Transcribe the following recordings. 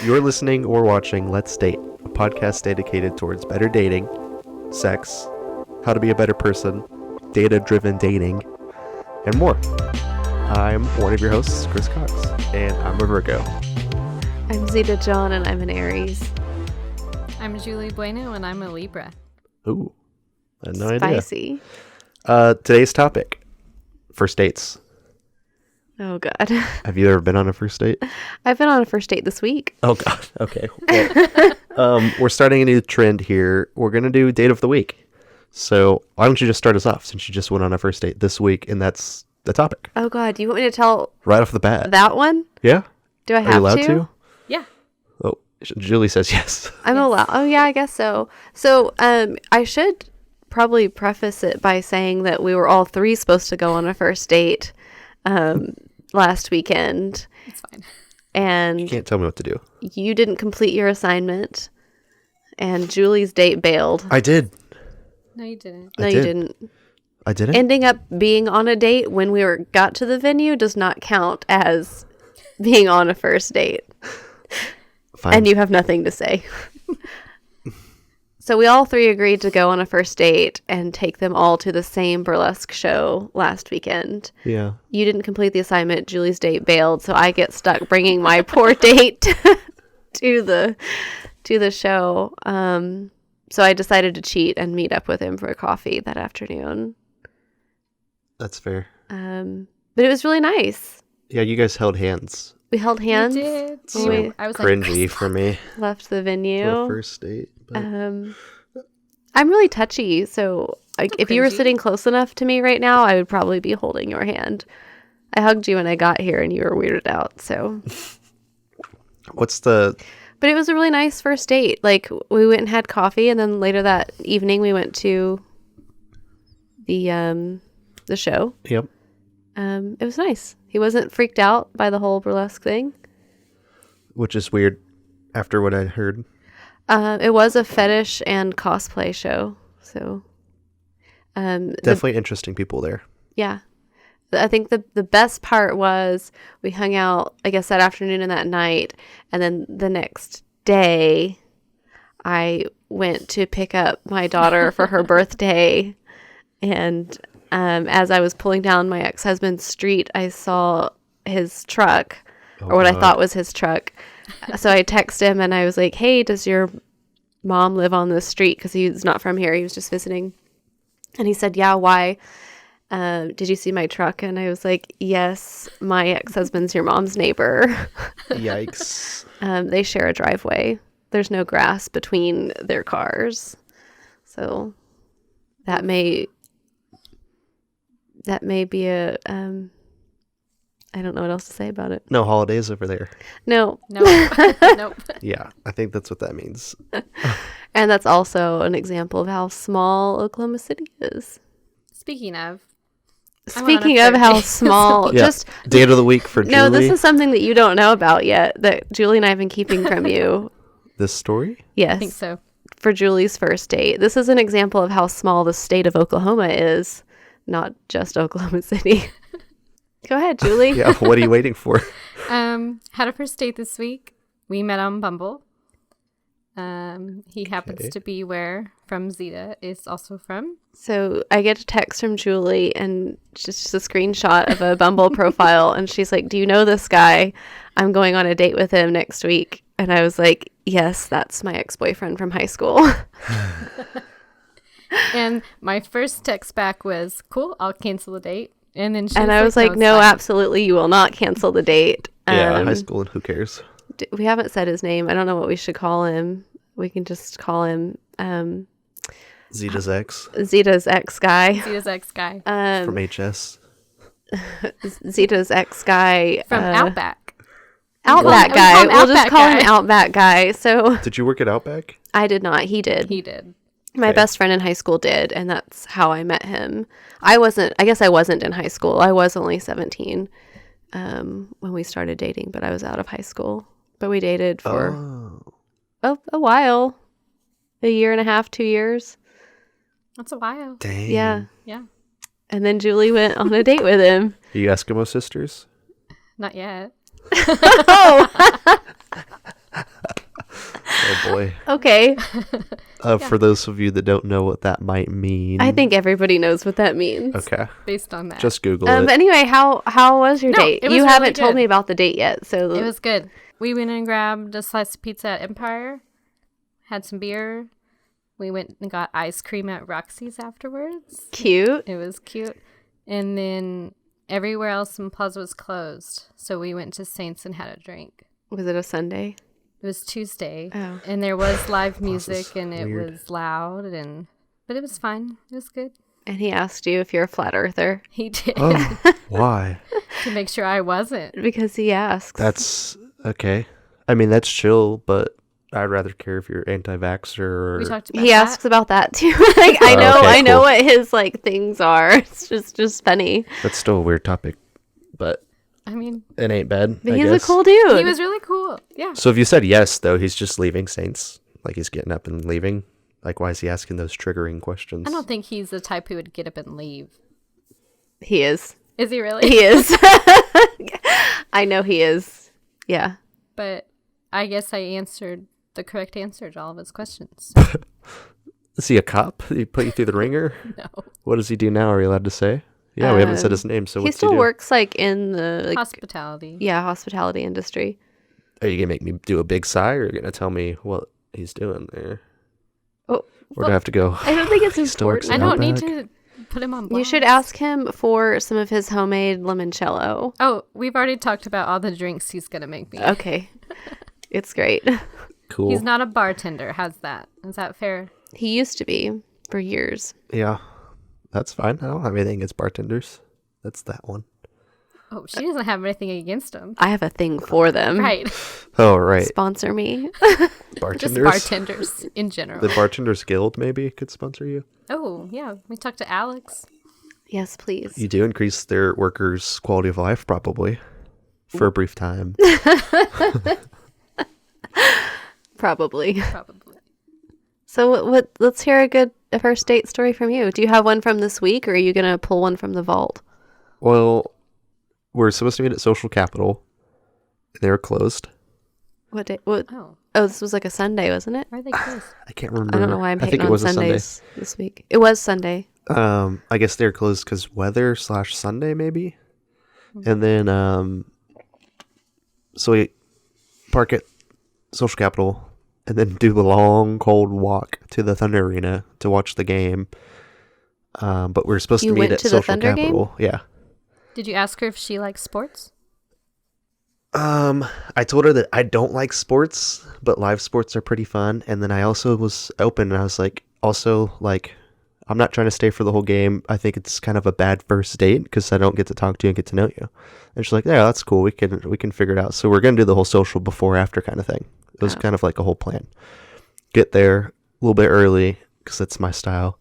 You're listening or watching Let's Date, a podcast dedicated towards better dating, sex, how to be a better person, data-driven dating, and more. I'm one of your hosts, Chris Cox, and I'm a Virgo. I'm Zeta John, and I'm an Aries. I'm Julie Bueno, and I'm a Libra. Ooh, I had no Spicy. idea. Today's topic, first dates. Oh, God. Have you ever been on a first date? I've been on a first date this week. Oh, God. Okay. Well, we're starting a new trend here. We're going to do date of the week. So why don't you just start us off since you just went on a first date this week, and that's the topic. Oh, God. Do you want me to tell Right off the bat. that one? Yeah? Do I Are have you allowed to? Yeah. Oh, Julie says yes. I'm allowed. Oh, yeah, I guess so. So I should probably preface it by saying that we were all three supposed to go on a first date last weekend. It's fine. And You can't tell me what to do. you didn't complete your assignment. And Julie's date bailed. I did. No, you didn't. No, I you did. didn't. I didn't? Ending up being on a date when we got to the venue does not count as being on a first date. Fine. And you have nothing to say. So we all three agreed to go on a first date and take them all to the same burlesque show last weekend. Yeah. You didn't complete the assignment. Julie's date bailed, so I get stuck bringing my poor date to the show. So I decided to cheat and meet up with him for a coffee that afternoon. That's fair. But it was really nice. Yeah, you guys held hands. We held hands. You did. So I was Cringy like, for me left the for a venue. first date. But I'm really touchy, so if you were cringy. sitting close enough to me right now, I would probably be holding your hand. I hugged you when I got here, and you were weirded out. So, what's the... but it was a really nice first date. Like, we went and had coffee, and then later that evening, we went to the show. Yep. It was nice. He wasn't freaked out by the whole burlesque thing. Which is weird after what I heard. It was a fetish and cosplay show, so Definitely interesting people there. yeah. I think the best part was we hung out, I guess, that afternoon and that night, and then the next day I went to pick up my daughter for her birthday, and as I was pulling down my ex-husband's street, I saw his truck, or what I thought was his truck. So I texted him and I was like, hey, does your mom live on this street? Because he's not from here. He was just visiting. And he said, yeah, why? Did you see my truck? And I was like, yes, my ex-husband's your mom's neighbor. Yikes. They share a driveway. There's no grass between their cars. So that may be a... I don't know what else to say about it. No holidays over there. No. nope. Nope. Yeah, I think that's what that means. And that's also an example of how small Oklahoma City is. Speaking of, Speaking of how small, Yeah. just Date of the week for Julie. no, this is something that you don't know about yet that Julie and I have been keeping from you. This story? Yes, I think so. for Julie's first date. This is an example of how small the state of Oklahoma is, not just Oklahoma City. Go ahead, Julie. Yeah, what are you waiting for? Had a first date this week. We met on Bumble. He happens to be where from Zeta is also from. So I get a text from Julie and just a screenshot of a Bumble profile. And she's like, do you know this guy? I'm going on a date with him next week. And I was like, yes, that's my ex-boyfriend from high school. And my first text back was, cool, I'll cancel the date. And then she And I was like, it's no, fine." absolutely, you will not cancel the date. Yeah, high school and who cares? We haven't said his name. I don't know what we should call him. We can just call him Zeta's ex Zeta's ex guy. Zeta's ex guy from HS. Zeta's ex guy. from Outback. Outback we guy. call him We'll just Outback call him guy. Outback guy. So Did you work at Outback? I did not. He did. He did. My Okay. best friend in high school did, and that's how I met him. I guess I wasn't in high school. I was only 17 when we started dating, but I was out of high school. But we dated for a while. A year and a half, 2 years. That's a while. Dang. Yeah. Yeah. And then Julie went on a date with him. Are you Eskimo sisters? Not yet. Oh! boy. Okay. For those of you that don't know what that might mean. I think everybody knows what that means. Okay. Based on that. Just Google But it. anyway, how was your No, date? it was You really haven't told good. me about the date yet. So It was good. We went and grabbed a slice of pizza at Empire, had some beer. We went and got ice cream at Roxy's afterwards. cute. It was cute. And then everywhere else in Plaza was closed. So we went to Saints and had a drink. Was it a Sunday? It was Tuesday. Oh. And there was live Plaza's music and it weird. was loud but it was fine. It was good. And he asked you if you're a flat earther He did Oh, why? to make sure I wasn't. because he asks. That's okay. I mean, that's chill, but I'd rather care if you're anti-vaxxer or... We talked about He that. asks about that too. Like I Oh, know, okay, I know cool. what his like things are. It's just funny. That's still a weird topic, but I mean, it ain't bad, But I he's guess. a cool dude. he was really cool. Yeah. So if you said yes, though, he's just leaving Saints. Like, he's getting up and leaving. Like, why is he asking those triggering questions? I don't think he's the type who would get up and leave. He is. Is he really? He is. I know he is. Yeah. But I guess I answered the correct answer to all of his questions. Is he a cop? Did he put you through the ringer? No. What does he do now? Are you allowed to say? Yeah, we haven't said his name, so he what's still he do? works like in the like Hospitality. hospitality industry. Are you going to make me do a big sigh, or are you going to tell me what he's doing there? Oh, Or do I have to go? I don't think it's He still works important. I don't need Outback. to put him on blast. You should ask him for some of his homemade limoncello. Oh, we've already talked about all the drinks he's going to make me. Okay. It's great. Cool. He's not a bartender. How's that? Is that fair? He used to be for years. Yeah, that's fine. I don't have anything against bartenders. That's that one. Oh, she doesn't have anything against him. I have a thing for them. Right. Oh, right. Sponsor me. Just Bartenders. bartenders in general. The Bartenders Guild maybe could sponsor you. Oh, yeah. We talked to Alex. Yes, please. You do increase their workers' quality of life, probably, for a brief time. Probably. Probably. So what let's hear a first date story from you. Do you have one from this week or are you going to pull one from the vault? Well, we're supposed to meet at Social Capital. They were closed. What day? What? Oh, Oh, this was like a Sunday, wasn't it? why are they closed? I can't remember. I don't know why I'm I hating think it on was a Sundays this week. It was Sunday. Sunday. I guess they were closed because weather/Sunday maybe. And then, so we park at Social Capital and then do the long, cold walk to the Thunder Arena to watch the game. But we were supposed You to meet went at to the Social Thunder game? Capital. Yeah. Did you ask her if she likes sports? I told her that I don't like sports, but live sports are pretty fun. And then I also was open and I was like, also, like, I'm not trying to stay for the whole game. I think it's kind of a bad first date because I don't get to talk to you and get to know you. And she's like, yeah, that's cool. We can figure it out. So we're going to do the whole social before after kind of thing. It was kind of like a whole plan. Get there a little bit early because that's my style.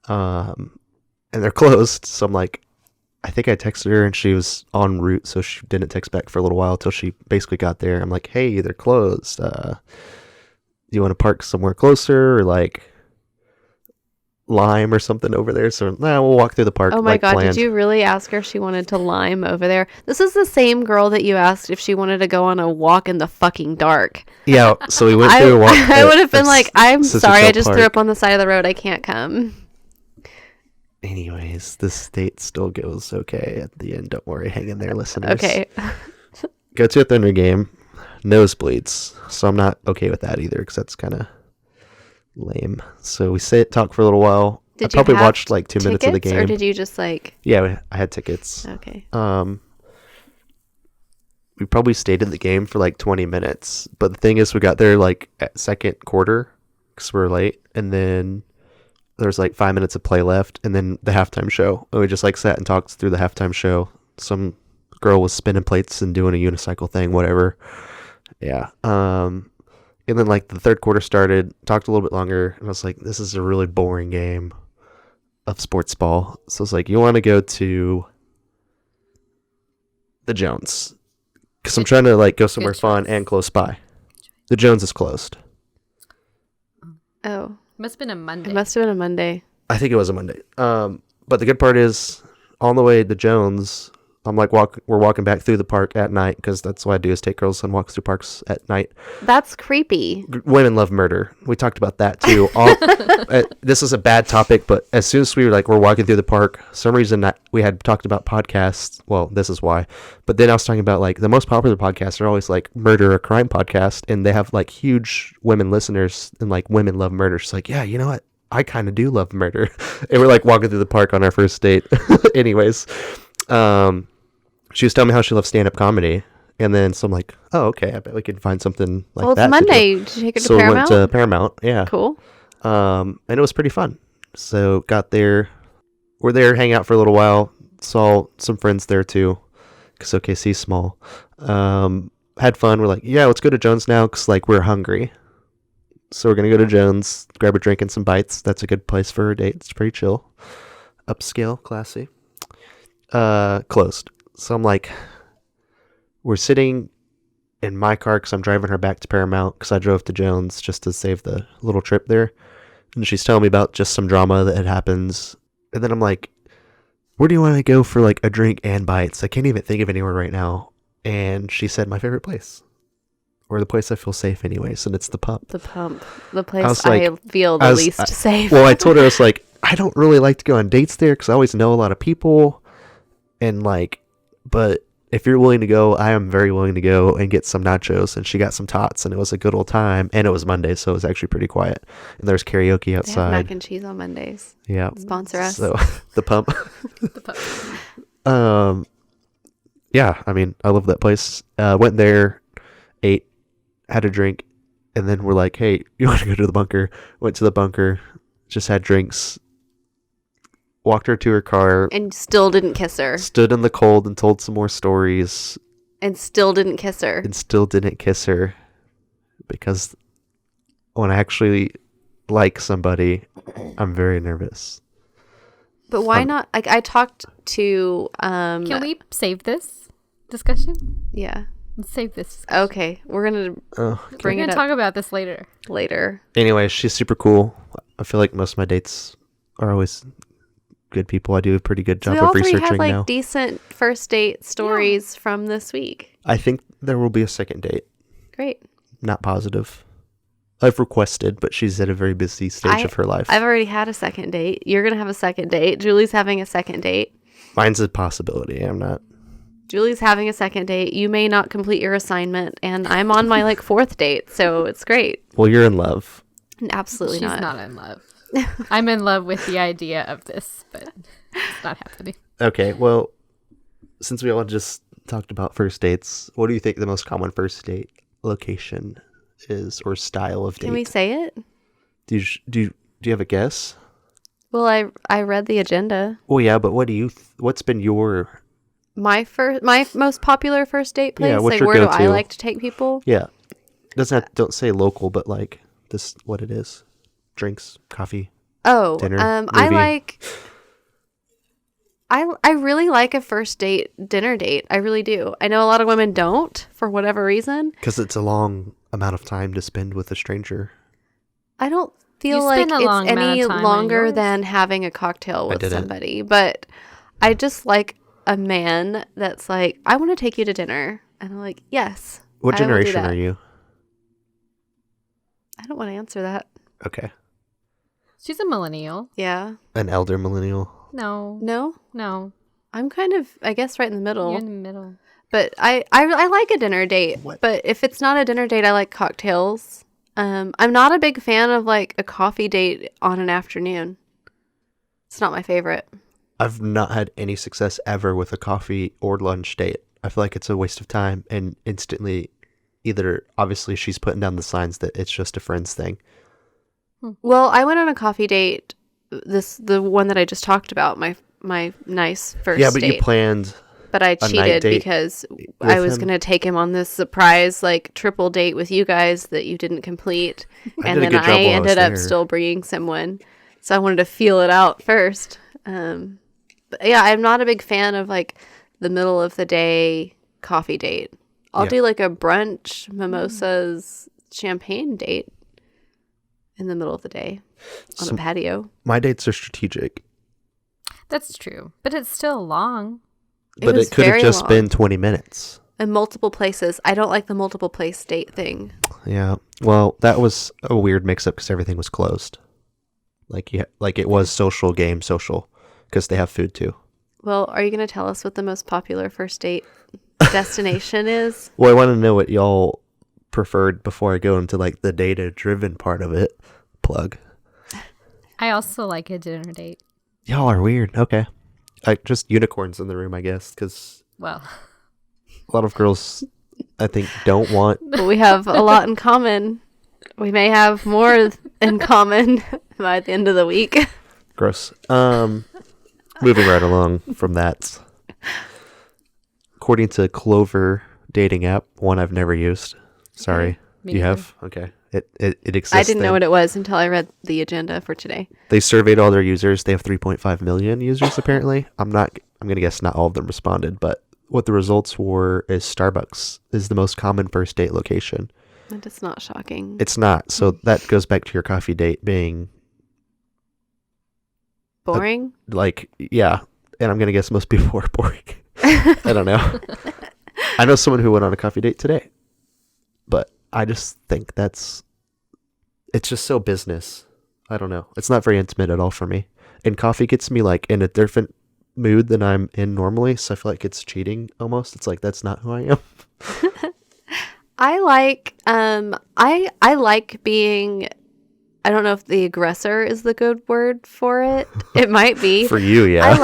And they're closed. So I'm like, I think I texted her and she was en route, so she didn't text back for a little while until she basically got there. I'm like, hey, they're closed. Do you want to park somewhere closer or like Lime or something over there? So we'll walk through the park. Oh my like God, planned. did you really ask her if she wanted to Lime over there? This is the same girl that you asked if she wanted to go on a walk in the fucking dark. Yeah, so we went through a walk. I would have been at like, I'm Sister sorry, I Trail just Park. threw up on the side of the road. I can't come. Anyways, this date still goes okay at the end. Don't worry, hang in there, listeners. Okay. Go to a Thunder game, nosebleeds. So I'm not okay with that either because that's kind of lame. So we talk for a little while. I Did you probably have watched like 2 minutes of the tickets, game. or did you just like? Yeah, I had tickets. Okay. We probably stayed in the game for like 20 minutes. But the thing is, we got there like at second quarter because we were late. And then there was like 5 minutes of play left. And then the halftime show. And we just like sat and talked through the halftime show. Some girl was spinning plates and doing a unicycle thing, whatever. Yeah. And then like the third quarter started, talked a little bit longer. And I was like, this is a really boring game of sports ball. So I was like, you want to go to the Jones? Because I'm trying to like go somewhere Good fun choice. and close by. The Jones is closed. Oh, Must have been a Monday. it must have been a Monday. I think it was a Monday. But the good part is, on the way to Jones, I'm like, we're walking back through the park at night, because that's what I do, is take girls on walks through parks at night. That's creepy. Women love murder. We talked about that too. This is a bad topic, but as soon as we're walking through the park, for some reason we had talked about podcasts. Well, this is why. But then I was talking about like the most popular podcasts are always like murder or crime podcast, and they have like huge women listeners, and like women love murder. She's like, yeah, you know what? I kind of do love murder. And we're like walking through the park on our first date. Anyways, she was telling me how she loves stand-up comedy. And then so I'm like, oh, okay, I bet we could find something like that. Well, it's Monday. Did you take her to so Paramount? We went to Paramount, yeah. Cool. And it was pretty fun. So got there. We're there, hang out for a little while. Saw some friends there too, because OKC's small. Had fun. We're like, yeah, let's go to Jones now, because like we're hungry. So we're going to go to Jones, grab a drink and some bites. That's a good place for a date. It's pretty chill. Upscale, classy. Closed. So I'm like, we're sitting in my car because I'm driving her back to Paramount, because I drove to Jones just to save the little trip there. And she's telling me about just some drama that had happened. And then I'm like, where do you want to go for like a drink and bites? I can't even think of anywhere right now. And she said my favorite place. Or the place I feel safe anyways, and it's the Pump. The Pump. The place like, I feel the least safe. Well, I told her, I was like, I don't really like to go on dates there because I always know a lot of people. And like, but if you're willing to go, I am very willing to go and get some nachos. And she got some tots, and it was a good old time. And it was Monday, so it was actually pretty quiet. And there's karaoke They have outside. mac and cheese on Mondays. Yeah. Sponsor us. So the Pump. The Pump. Yeah, I mean, I love that place. Went there, ate, had a drink, and then we're like, hey, you want to go to the bunker? Went to the bunker, just had drinks, walked her to her car, And still didn't kiss her. stood in the cold and told some more stories, And still didn't kiss her. and still didn't kiss her, because when I actually like somebody, I'm very nervous. But why not? Like, I talked to Can we save this discussion? yeah. Let's save this. Okay, we're gonna Oh, okay. bring We're it gonna up talk about this later. later. Anyway, she's super cool. I feel like most of my dates are always good people. I do a pretty good So job we of all three researching had like now. decent first date stories from this week. I think there will be a second date. Great. Not positive. I've requested, but she's at a very busy stage of her life. I've already had a second date. You're gonna have a second date. Julie's having a second date. Mine's a possibility. I'm not. Julie's having a second date. You may not complete your assignment, and I'm on my like fourth date, so it's great. Well, you're in love. Absolutely She's not in love. I'm in love with the idea of this, but it's not happening. Okay, well, since we all just talked about first dates, what do you think the most common first date location is, or style of date? Can we say it? Do you have a guess? Well, I read the agenda. Well, yeah, but what do you? What's been your? My most popular first date place. Yeah, what's like your where do go-to? I like to take people? Yeah, don't say local, but like this, what it is: drinks, coffee. Oh, Dinner, I movie. like. I really like a first date dinner date. I really do. I know a lot of women don't for whatever reason. Because it's a long amount of time to spend with a stranger. I don't feel You like spend a it's long amount any of time on longer yours. than having a cocktail with didn't. somebody. But I just like a man that's like, I want to take you to dinner. And I'm like, yes. What I will do generation that. are you? I don't want to answer that. Okay. She's a millennial. Yeah. An elder millennial. No, No? I'm kind of, I guess, right in the middle. you're in the middle. But I like a dinner date. What? But if it's not a dinner date, I like cocktails. I'm not a big fan of like a coffee date on an afternoon. It's not my favorite. I've not had any success ever with a coffee or lunch date. I feel like it's a waste of time, and instantly, either obviously she's putting down the signs that it's just a friends thing. Well, I went on a coffee date. The one that I just talked about, my nice first Yeah, but date. you planned. But I night cheated date because with I was him? going to take him on this surprise like triple date with you guys that you didn't complete. I And did a then good job I while I was ended up there. still bringing someone. So I wanted to feel it out first. But yeah, I'm not a big fan of like the middle of the day coffee date. I'll Yeah. do like a brunch, mimosas, champagne date in the middle of the day on a patio. My dates are strategic. That's true, but it's still long. But was it could have very just long. been 20 minutes. In multiple places. I don't like the multiple place date thing. Yeah. Well, that was a weird mix-up because everything was closed. Like it was social because they have food too. Well, are you going to tell us what the most popular first date destination is? Well, I want to know what y'all preferred before I go into like the data-driven part of it. Plug. I also like a dinner date. Y'all are weird. Okay. Just unicorns in the room, I guess, because Well, a lot of girls, I think, don't want. But we have a lot in common. We may have more in common by the end of the week. Gross. Moving right along from that. According to Clover dating app, one I've never used. Sorry. me You neither. have? Okay. It exists. I didn't know then. what it was until I read the agenda for today. They surveyed all their users. They have 3.5 million users apparently. I'm going to guess not all of them responded, but what the results were is Starbucks is the most common first date location. That is not shocking. It's not. So that goes back to your coffee date being Boring? like, yeah. And I'm going to guess most people are boring. I don't know. I know someone who went on a coffee date today, but I just think it's just so business. I don't know. It's not very intimate at all for me. And coffee gets me like in a different mood than I'm in normally. So I feel like it's cheating almost. It's like, that's not who I am. I like being, I don't know if the aggressor is the good word for it. It might be. For you, yeah.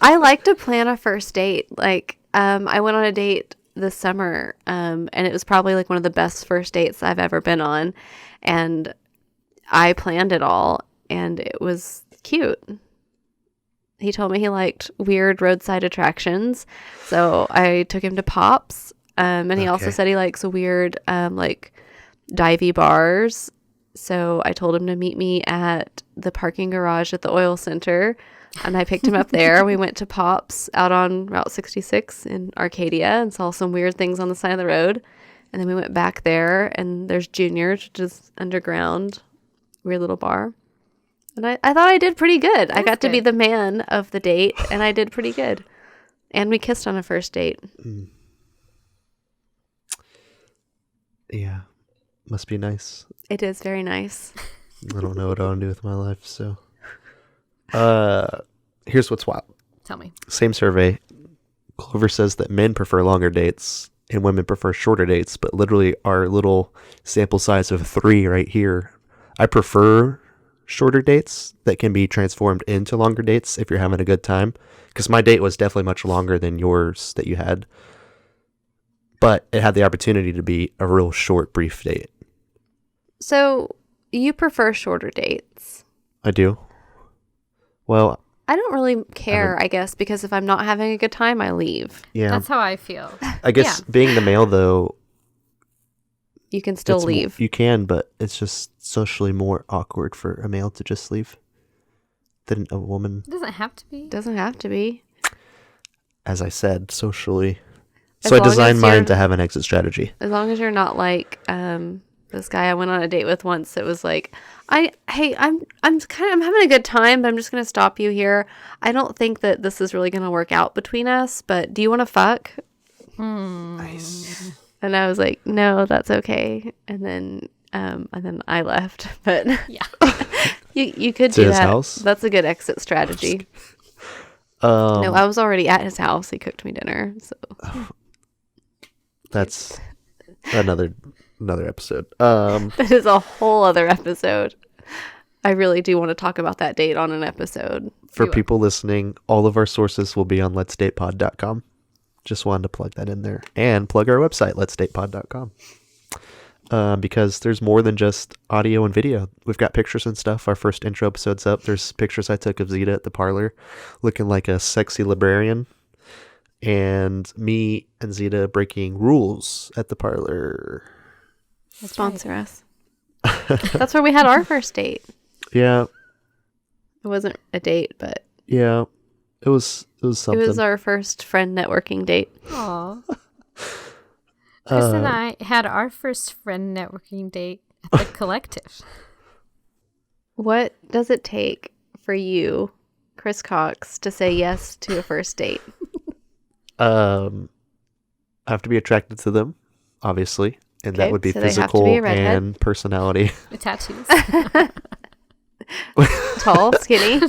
I like to plan a first date. Like, I went on a date this summer, and it was probably like one of the best first dates I've ever been on. And I planned it all, and it was cute. He told me he liked weird roadside attractions, so I took him to Pops. And he also Okay. said he likes weird, like divey bars. So I told him to meet me at the parking garage at the oil center, and I picked him up there. We went to Pops out on Route 66 in Arcadia and saw some weird things on the side of the road. And then we went back there, and there's Junior's, which is underground, weird little bar. And I thought I did pretty good. I got to be good. the man of the date, and I did pretty good. And we kissed on a first date. Yeah. Must be nice. It is very nice. I don't know what I want to do with my life, so. Here's what's wild. Tell me. Same survey. Clover says that men prefer longer dates and women prefer shorter dates, but literally our little sample size of 3 right here. I prefer shorter dates that can be transformed into longer dates if you're having a good time, because my date was definitely much longer than yours that you had, but it had the opportunity to be a real short, brief date. So you prefer shorter dates? I do. Well, I don't really care, I guess, because if I'm not having a good time, I leave. yeah. That's how I feel. I guess being the male, though, You can still it's leave. you can, but it's just socially more awkward for a male to just leave than a woman. It doesn't have to be. Doesn't have to be. As I said, socially. As So I long as designed you're- mine to have an exit strategy. As long as you're not like this guy I went on a date with once. It was like, I'm having a good time, but I'm just gonna stop you here. I don't think that this is really gonna work out between us. But do you want to fuck? Nice. And I was like, no, that's okay. And then I left. But Yeah. you could To do his that. house? That's a good exit strategy. No, I was already at his house. He cooked me dinner. So That's another episode. that is a whole other episode. I really do want to talk about that date on an episode. For You will. people listening, all of our sources will be on letsdatepod.com. Just wanted to plug that in there. And plug our website, letsdatepod.com. Because there's more than just audio and video. We've got pictures and stuff. Our first intro episode's up. There's pictures I took of Zeta at the parlor looking like a sexy librarian. And me and Zeta breaking rules at the parlor. That's Sponsor us. That's where we had our first date. Yeah. It wasn't a date, but Yeah. It was something. it was our first friend networking date. Aw. Chris and I had our first friend networking date at the collective. What does it take for you, Chris Cox, to say yes to a first date? I have to be attracted to them, obviously, and that Okay, would be so they have to physical be a redhead? and personality. The tattoos. Tall, skinny,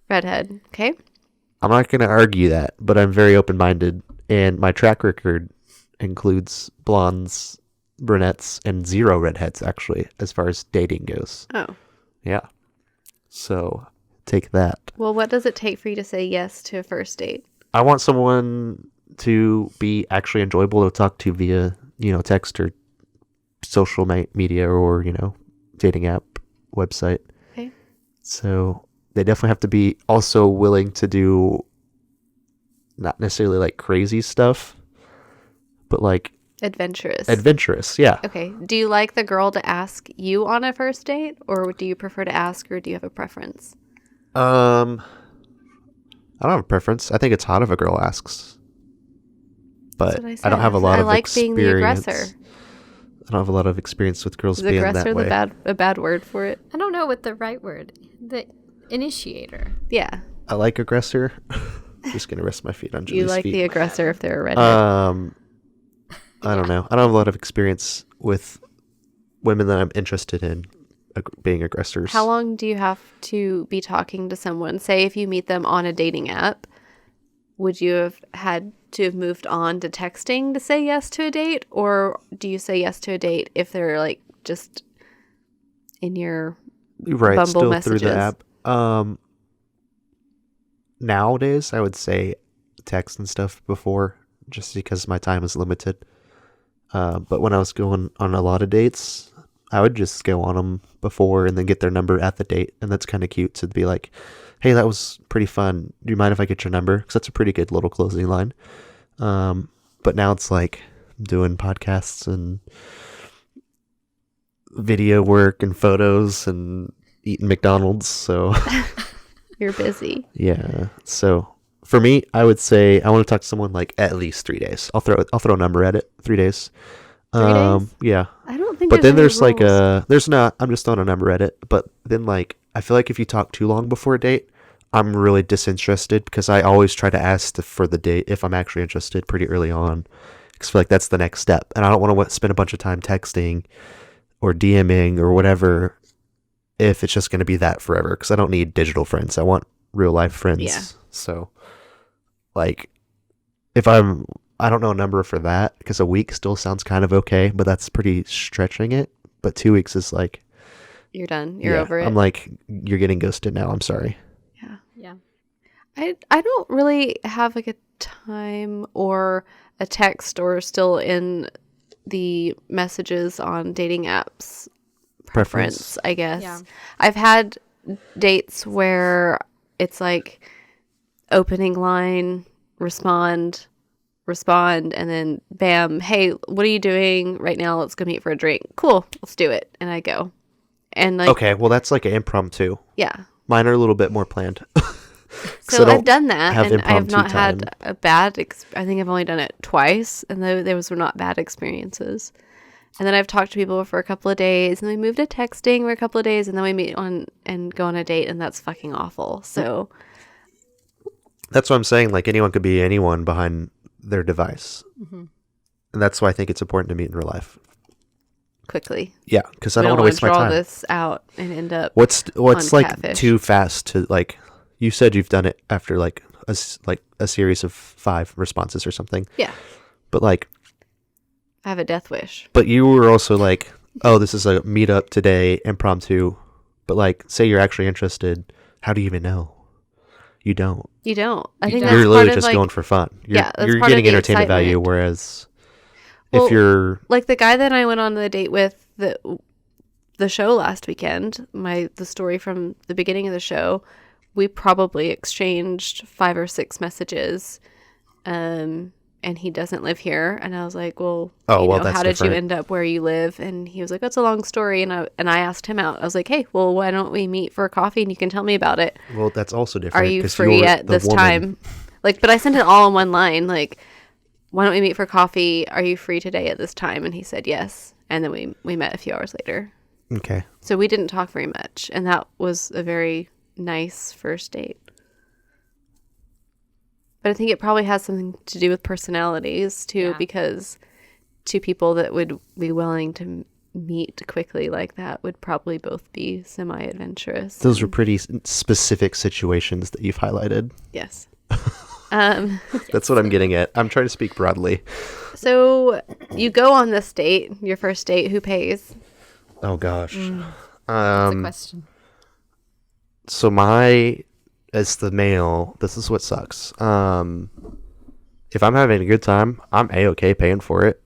redhead. Okay. I'm not going to argue that, but I'm very open-minded, and my track record includes blondes, brunettes, and 0 redheads, actually, as far as dating goes. Oh. Yeah. So, take that. Well, what does it take for you to say yes to a first date? I want someone to be actually enjoyable to talk to via, text or social media or, dating app, website. Okay. So they definitely have to be also willing to do not necessarily like crazy stuff, but like Adventurous. Yeah. Okay. Do you like the girl to ask you on a first date, or do you prefer to ask her? Do you have a preference? I don't have a preference. I think it's hot if a girl asks. But That's what I don't have a lot I of like experience. being the aggressor. I don't have a lot of experience with girls Is being aggressor that way. a bad word for it? I don't know what the right word. The initiator. Yeah. I like aggressor. Just gonna rest my feet on Julie's You like feet. the aggressor if they're a redhead. I don't know. I don't have a lot of experience with women that I'm interested in being aggressors. How long do you have to be talking to someone? Say if you meet them on a dating app, would you have had to have moved on to texting to say yes to a date? Or do you say yes to a date if they're like just in your Right, Bumble still messages? through the app. Nowadays, I would say text and stuff before, just because my time is limited. But when I was going on a lot of dates, I would just go on them before and then get their number at the date. And that's kind of cute to be like, hey, that was pretty fun. Do you mind if I get your number? Because that's a pretty good little closing line. But now it's like doing podcasts and video work and photos and eating McDonald's. So you're busy. yeah. So for me, I would say I want to talk to someone like at least 3 days. I'll throw a number at it. 3 days. 3 days? Yeah. I don't think But then there's there's any like rules. there's not, I'm just throwing a number at it. But then like, I feel like if you talk too long before a date, I'm really disinterested because I always try to ask for the date if I'm actually interested pretty early on. Because I feel like that's the next step. And I don't want to spend a bunch of time texting or DMing or whatever if it's just going to be that forever. Because I don't need digital friends. I want real life friends. Yeah. So like if I don't know a number for that because a week still sounds kind of okay, but that's pretty stretching it. But 2 weeks is like, You're done. You're yeah, over it. I'm like, you're getting ghosted now. I'm sorry. yeah. Yeah. I don't really have like a time or a text or still in the messages on dating apps preference, I guess. Yeah. I've had dates where it's like opening line, respond, and then bam, hey, what are you doing right now? Let's go meet for a drink. Cool, let's do it. And I go. And like, Okay, well, that's like an impromptu. yeah. Mine are a little bit more planned. So I've done that, have and I have impromptu not time. had a bad. I think I've only done it twice, and those were not bad experiences. And then I've talked to people for a couple of days, and we moved to texting for a couple of days, and then we meet on and go on a date, and that's fucking awful. So That's what I'm saying. Like, anyone could be anyone behind their device. Mm-hmm. And that's why I think it's important to meet in real life. quickly, Yeah, because I we don't want to wanna waste my draw time. this out and end up. What's on like Catfish. too fast to like? You said you've done it after like a series of 5 responses or something. Yeah, But like, I have a death wish. but you were also like, oh, this is a meetup today, impromptu. But like, say you're actually interested. How do you even know? You don't. You don't. I You think don't. that's You're literally part of just like, going for fun. Yeah, that's You're part of getting the entertainment value. excitement. Whereas Well, if you're like the guy that I went on the date with the show last weekend, the story from the beginning of the show, we probably exchanged 5 or 6 messages, and he doesn't live here. And I was like, well, Oh, well, that's how did you different. end up where you live? And he was like, that's a long story. And I asked him out. I was like, hey, well, why don't we meet for a coffee and you can tell me about it? well, that's also different. Are you 'cause free you're at the this woman. time? Like, but I sent it all in one line. Like, why don't we meet for coffee? Are you free today at this time? And he said yes. And then we met a few hours later. Okay. So we didn't talk very much. And that was a very nice first date. But I think it probably has something to do with personalities too, Yeah. because two people that would be willing to meet quickly like that would probably both be semi-adventurous. Those were pretty specific situations that you've highlighted. Yes. That's what I'm getting at. I'm trying to speak broadly. So you go on this date, your first date. Who pays? Oh gosh. That's a question. So as the male, this is what sucks. If I'm having a good time, I'm A-okay paying for it.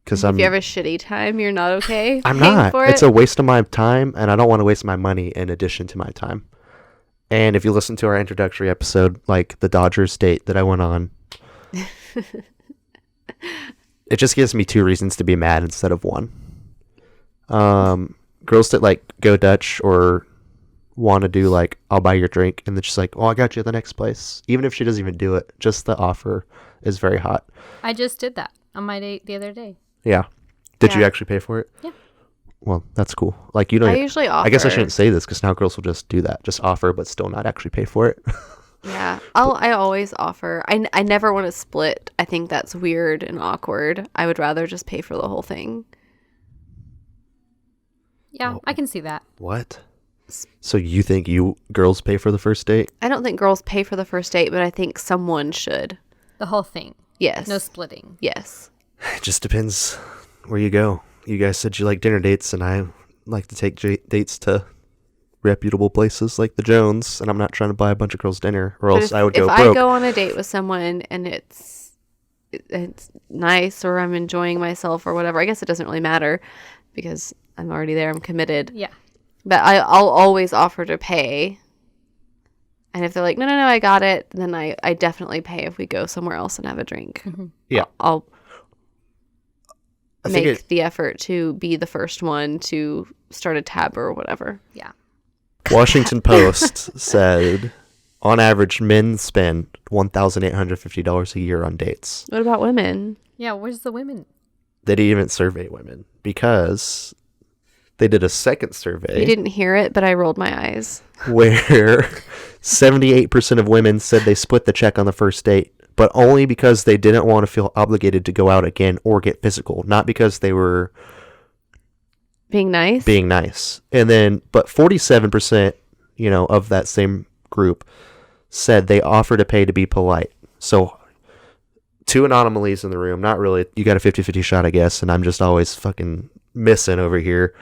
Because If you have a shitty time, you're not okay. I'm paying not. For It's it? a waste of my time, and I don't want to waste my money in addition to my time. And if you listen to our introductory episode, like the Dodgers date that I went on, it just gives me 2 reasons to be mad instead of 1. Girls that like go Dutch or want to do like, I'll buy your drink, and then she's like, oh, I got you at the next place. Even if she doesn't even do it, just the offer is very hot. I just did that on my date the other day. Yeah. Did you Yeah. actually pay for it? Yeah. Well, that's cool. Like, you don't. I usually offer. I guess I shouldn't say this because now girls will just do that, just offer, but still not actually pay for it. Yeah, I always offer. I never want to split. I think that's weird and awkward. I would rather just pay for the whole thing. Yeah, I can see that. What? So you think girls pay for the first date? I don't think girls pay for the first date, but I think someone should. The whole thing. Yes. No splitting. Yes. It just depends where you go. You guys said you like dinner dates, and I like to take dates to reputable places like the Jones, and I'm not trying to buy a bunch of girls dinner, or But else I would go if broke. I go on a date with someone and it's nice, or I'm enjoying myself or whatever, I guess it doesn't really matter because I'm already there. I'm committed. Yeah. But I'll always offer to pay. And if they're like, no, I got it, then I definitely pay if we go somewhere else and have a drink. Yeah. I'll I think make the effort to be the first one to start a tab or whatever. Yeah. Washington Post said, on average, men spend $1,850 a year on dates. What about women? Yeah, where's the women? They didn't even survey women because they did a second survey You didn't hear it, but I rolled my eyes. where 78% of women said they split the check on the first date, but only because they didn't want to feel obligated to go out again or get physical, not because they were Being nice? being nice. And then, but 47%, of that same group said they offer to pay to be polite. So 2 anomalies in the room. Not really. You got a 50-50 shot, I guess, and I'm just always fucking missing over here.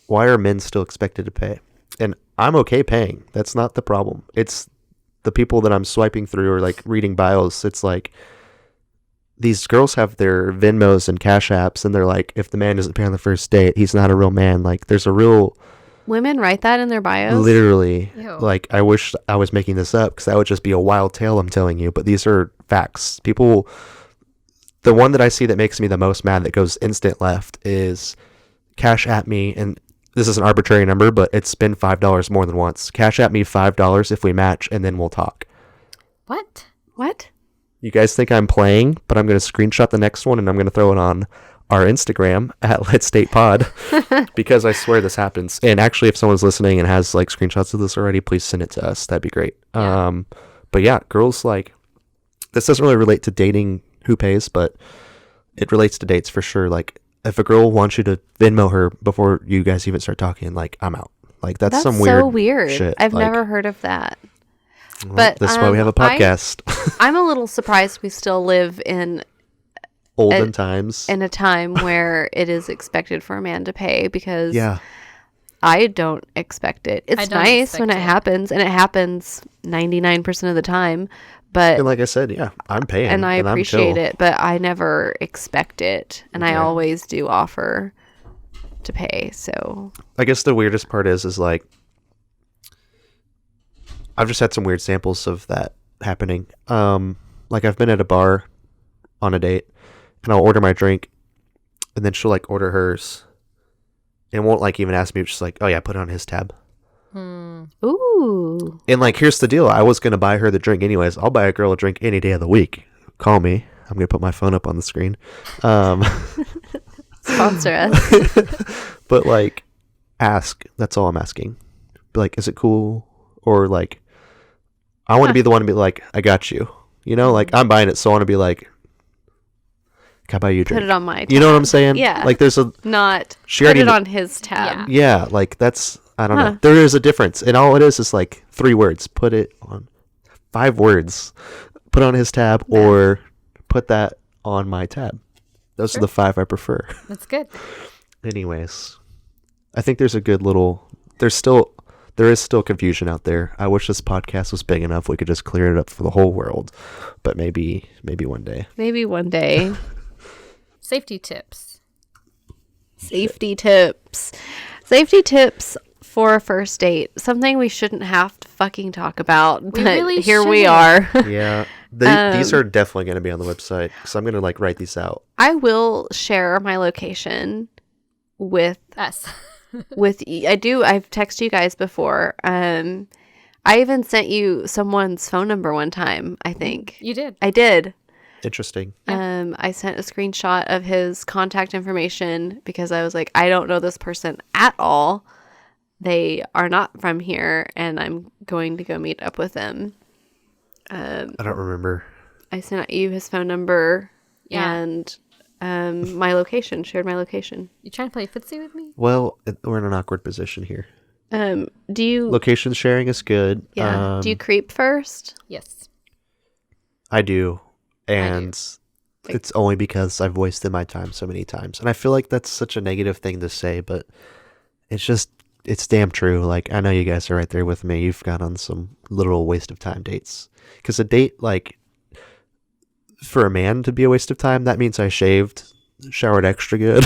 Why are men still expected to pay? And I'm okay paying. That's not the problem. It's the people that I'm swiping through or like reading bios. It's like these girls have their Venmos and Cash Apps, and they're like, if the man doesn't pay on the first date, he's not a real man. Like, there's a real... Women write that in their bios? Literally. Ew. Like, I wish I was making this up because that would just be a wild tale I'm telling you. But these are facts. People... The one that I see that makes me the most mad that goes instant left is Cash App me, and this is an arbitrary number, but it's been $5 more than once. Cash App me $5 if we match, and then we'll talk. What? What? You guys think I'm playing, but I'm going to screenshot the next one, and I'm going to throw it on our Instagram at Let's Date Pod because I swear this happens. And actually, if someone's listening and has like screenshots of this already, please send it to us. That'd be great. Yeah. But yeah, girls like this doesn't really relate to dating who pays, but it relates to dates for sure. Like if a girl wants you to Venmo her before you guys even start talking, like I'm out. Like that's some weird so weird. shit. I've Like, never heard of that. well, but, that's why we have a podcast. I'm a little surprised we still live in Olden times. a time where it is expected for a man to pay, because Yeah. I don't expect it. I It's don't nice when it expect it. happens, and it happens 99% of the time. But And like I said, yeah, I'm paying. and I I'm appreciate chill. it, but I never expect it, and I Okay. always do offer to pay. So I guess the weirdest part is like I've just had some weird samples of that happening. Like I've been at a bar on a date, and I'll order my drink, and then she'll like order hers, and won't like even ask me. She's like, "Oh yeah, put it on his tab." ooh, And like, here's the deal: I was gonna buy her the drink anyways. I'll buy a girl a drink any day of the week. Call me. I'm gonna put my phone up on the screen. sponsor us. But like, ask. That's all I'm asking. Be like, is it cool? Or like, I want to be the one to be like, I got you. You know, like I'm buying it, so I want to be like, can I buy you a drink? Put it on my tab. You know what I'm saying? Yeah. Like there's a Not She put already it kn- on his tab. Yeah. yeah, like that's I don't Huh. know. There is a difference, and all it is like 3 words. Put it on 5 words. Put it on his tab, Yeah. or put that on my tab. Those are Sure. the 5 I prefer. That's good. Anyways, I think there's a good little. There is still confusion out there. I wish this podcast was big enough we could just clear it up for the whole world, but maybe one day. Maybe one day. Safety tips. Safety tips. Safety tips for a first date. Something we shouldn't have to fucking talk about, but really here we shouldn't. are. Yeah, these are definitely going to be on the website, so I'm going to like write these out. I will share my location with Us. I've texted you guys before. I even sent you someone's phone number one time, I think. You did. I did. Interesting. I sent a screenshot of his contact information because I was like, I don't know this person at all. They are not from here, and I'm going to go meet up with them. I don't remember. I sent you his phone number Yeah. and my location, shared my location. You trying to play footsie with me? Well, we're in an awkward position here. Do you, Location sharing is good. do you creep first? Yes. I do. And it's only because I've wasted my time so many times. And I feel like that's such a negative thing to say, but it's damn true. Like, I know you guys are right there with me. You've gone on some literal waste of time dates. Because a date, like, for a man to be a waste of time, that means I shaved, showered extra good,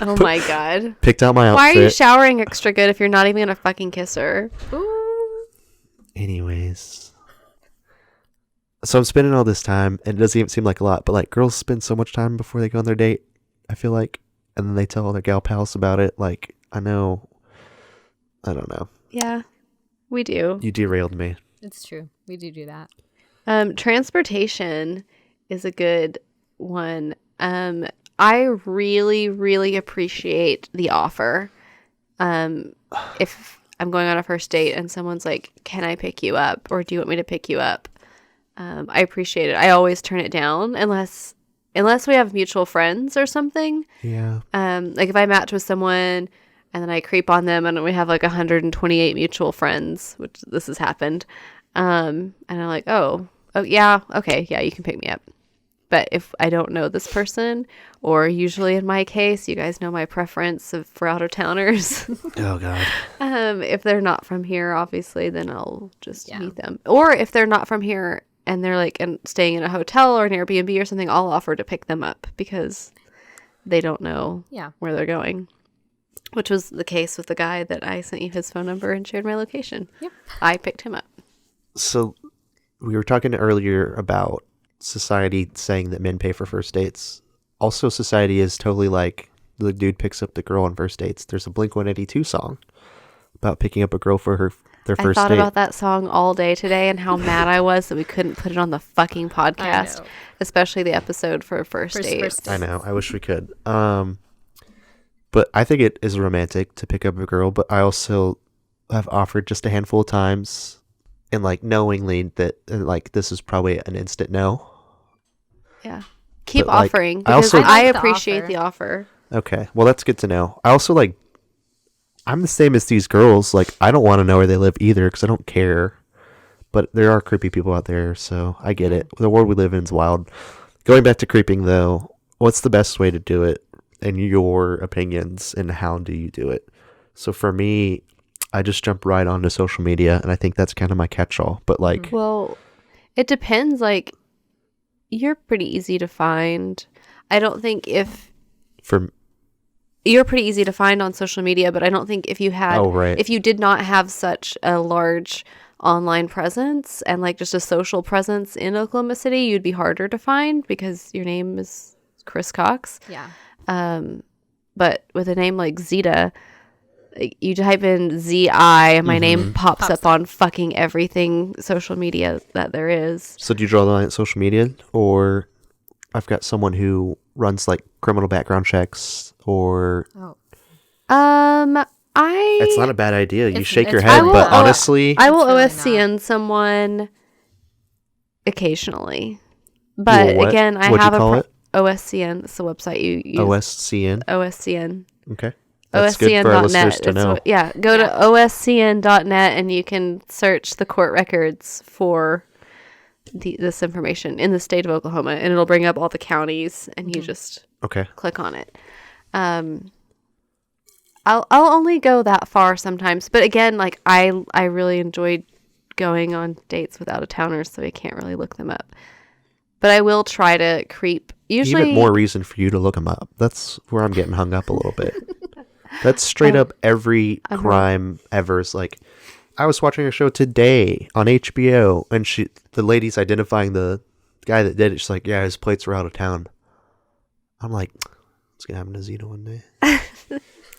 Oh my god. picked out my outfit. Why are you showering extra good if you're not even gonna fucking kiss her? Ooh. Anyways. So I'm spending all this time, and it doesn't even seem like a lot, but like girls spend so much time before they go on their date, I feel like, and then they tell all their gal pals about it. Like, I don't know. Yeah, we do. You derailed me. It's true. We do that. Transportation is a good one. I really, really appreciate the offer. If I'm going on a first date and someone's like, "Can I pick you up?" or "Do you want me to pick you up?" I appreciate it. I always turn it down unless we have mutual friends or something. Yeah. Like if I match with someone and then I creep on them and we have like 128 mutual friends, which this has happened. And I'm like, oh yeah, okay, yeah, you can pick me up. But if I don't know this person, or usually in my case, you guys know my preference for out-of-towners. Oh God. If they're not from here, obviously, then I'll just meet them. Or if they're not from here and they're like staying in a hotel or an Airbnb or something, I'll offer to pick them up because they don't know where they're going. Which was the case with the guy that I sent you his phone number and shared my location. Yep. I picked him up. So we were talking earlier about society saying that men pay for first dates. Also, society is totally like the dude picks up the girl on first dates. There's a Blink-182 song about picking up a girl for their first I thought date. about that song all day today and how mad I was that we couldn't put it on the fucking podcast, know. especially the episode for first date. First I know. I wish we could. But I think it is romantic to pick up a girl, but I also have offered just a handful of times and like knowingly that like this is probably an instant no. Yeah. Keep But, like, offering I because also- I I like the appreciate offer. the offer. Okay. Well, that's good to know. I also like I'm the same as these girls. Like I don't want to know where they live either because I don't care. But there are creepy people out there, so I get it. The world we live in is wild. Going back to creeping though, what's the best way to do it in your opinions, and how do you do it? So for me, I just jump right onto social media, and I think that's kind of my catch-all. But like, Well, it depends. Like, you're pretty easy to find. I don't think you're pretty easy to find on social media, but I don't think if you had, if you did not have such a large online presence and like just a social presence in Oklahoma City, you'd be harder to find because your name is Chris Cox. Yeah. But with a name like Zeta, you type in Z-I and my name pops up on fucking everything social media that there is. So do you draw the line at social media, or I've got someone who runs like criminal background checks, or it's not a bad idea. You shake your it's head, really but not. honestly, I will It's really OSCN someone occasionally. But what? again, I What'd have you call it? OSCN. It's the website you use. OSCN. OSCN. Okay. That's good for our listeners to know. Go to oscn.net and you can search the court records for this information in the state of Oklahoma, and it'll bring up all the counties, and you just click on it. I'll only go that far sometimes, but again, like I really enjoyed going on dates with out-of-towners, so I can't really look them up. But I will try to creep. Usually, even more reason for you to look them up. That's where I'm getting hung up a little bit. That's straight up every crime ever is like, I was watching a show today on HBO, and the lady's identifying the guy that did it. She's like, yeah, his plates were out of town. I'm like, it's gonna happen to Zeta one day.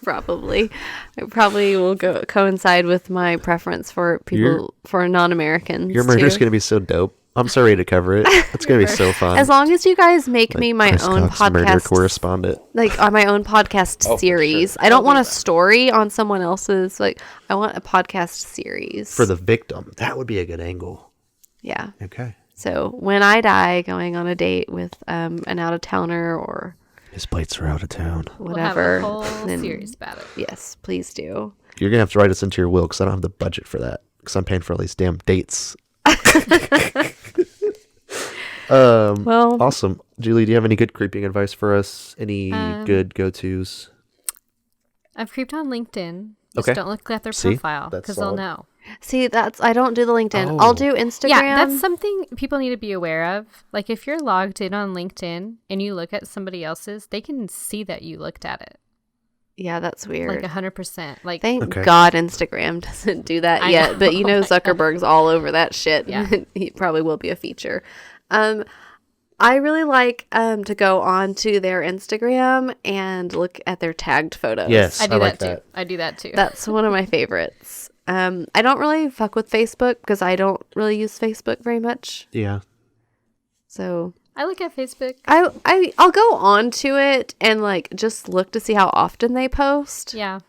Probably. It probably will coincide with my preference for people, for non-Americans. Your murder's gonna be so dope. I'm so ready to cover it. It's gonna be so fun. As long as you guys make like me my Chris own Cox, murder podcast, correspondent, like on my own podcast series. Sure. I don't want a story on someone else's. Like, I want a podcast series for the victim. That would be a good angle. Yeah. Okay. So when I die, going on a date with an out of towner or his plates are out of town, whatever. We'll have a whole series about it. Yes, please do. You're gonna have to write us into your will because I don't have the budget for that because I'm paying for all these damn dates. Well, awesome. Julie, do you have any good creeping advice for us? Any good go-tos? I've creeped on LinkedIn. Just Okay. don't look at their See? profile That's because they'll solid. know. see, I don't do the LinkedIn. Oh. I'll do Instagram. Yeah, that's something people need to be aware of. Like if you're logged in on LinkedIn and you look at somebody else's, they can see that you looked at it. Yeah, that's weird. Like 100%. Like Thank God Instagram doesn't do that I yet. know. But you know Zuckerberg's all over that shit. Yeah. He probably will be a feature. I really like to go on to their Instagram and look at their tagged photos. Yes, I do like that too. I do that too. That's one of my favorites. I don't really fuck with Facebook because I don't really use Facebook very much. Yeah. So I look at Facebook. I'll go on to it and like just look to see how often they post. Yeah.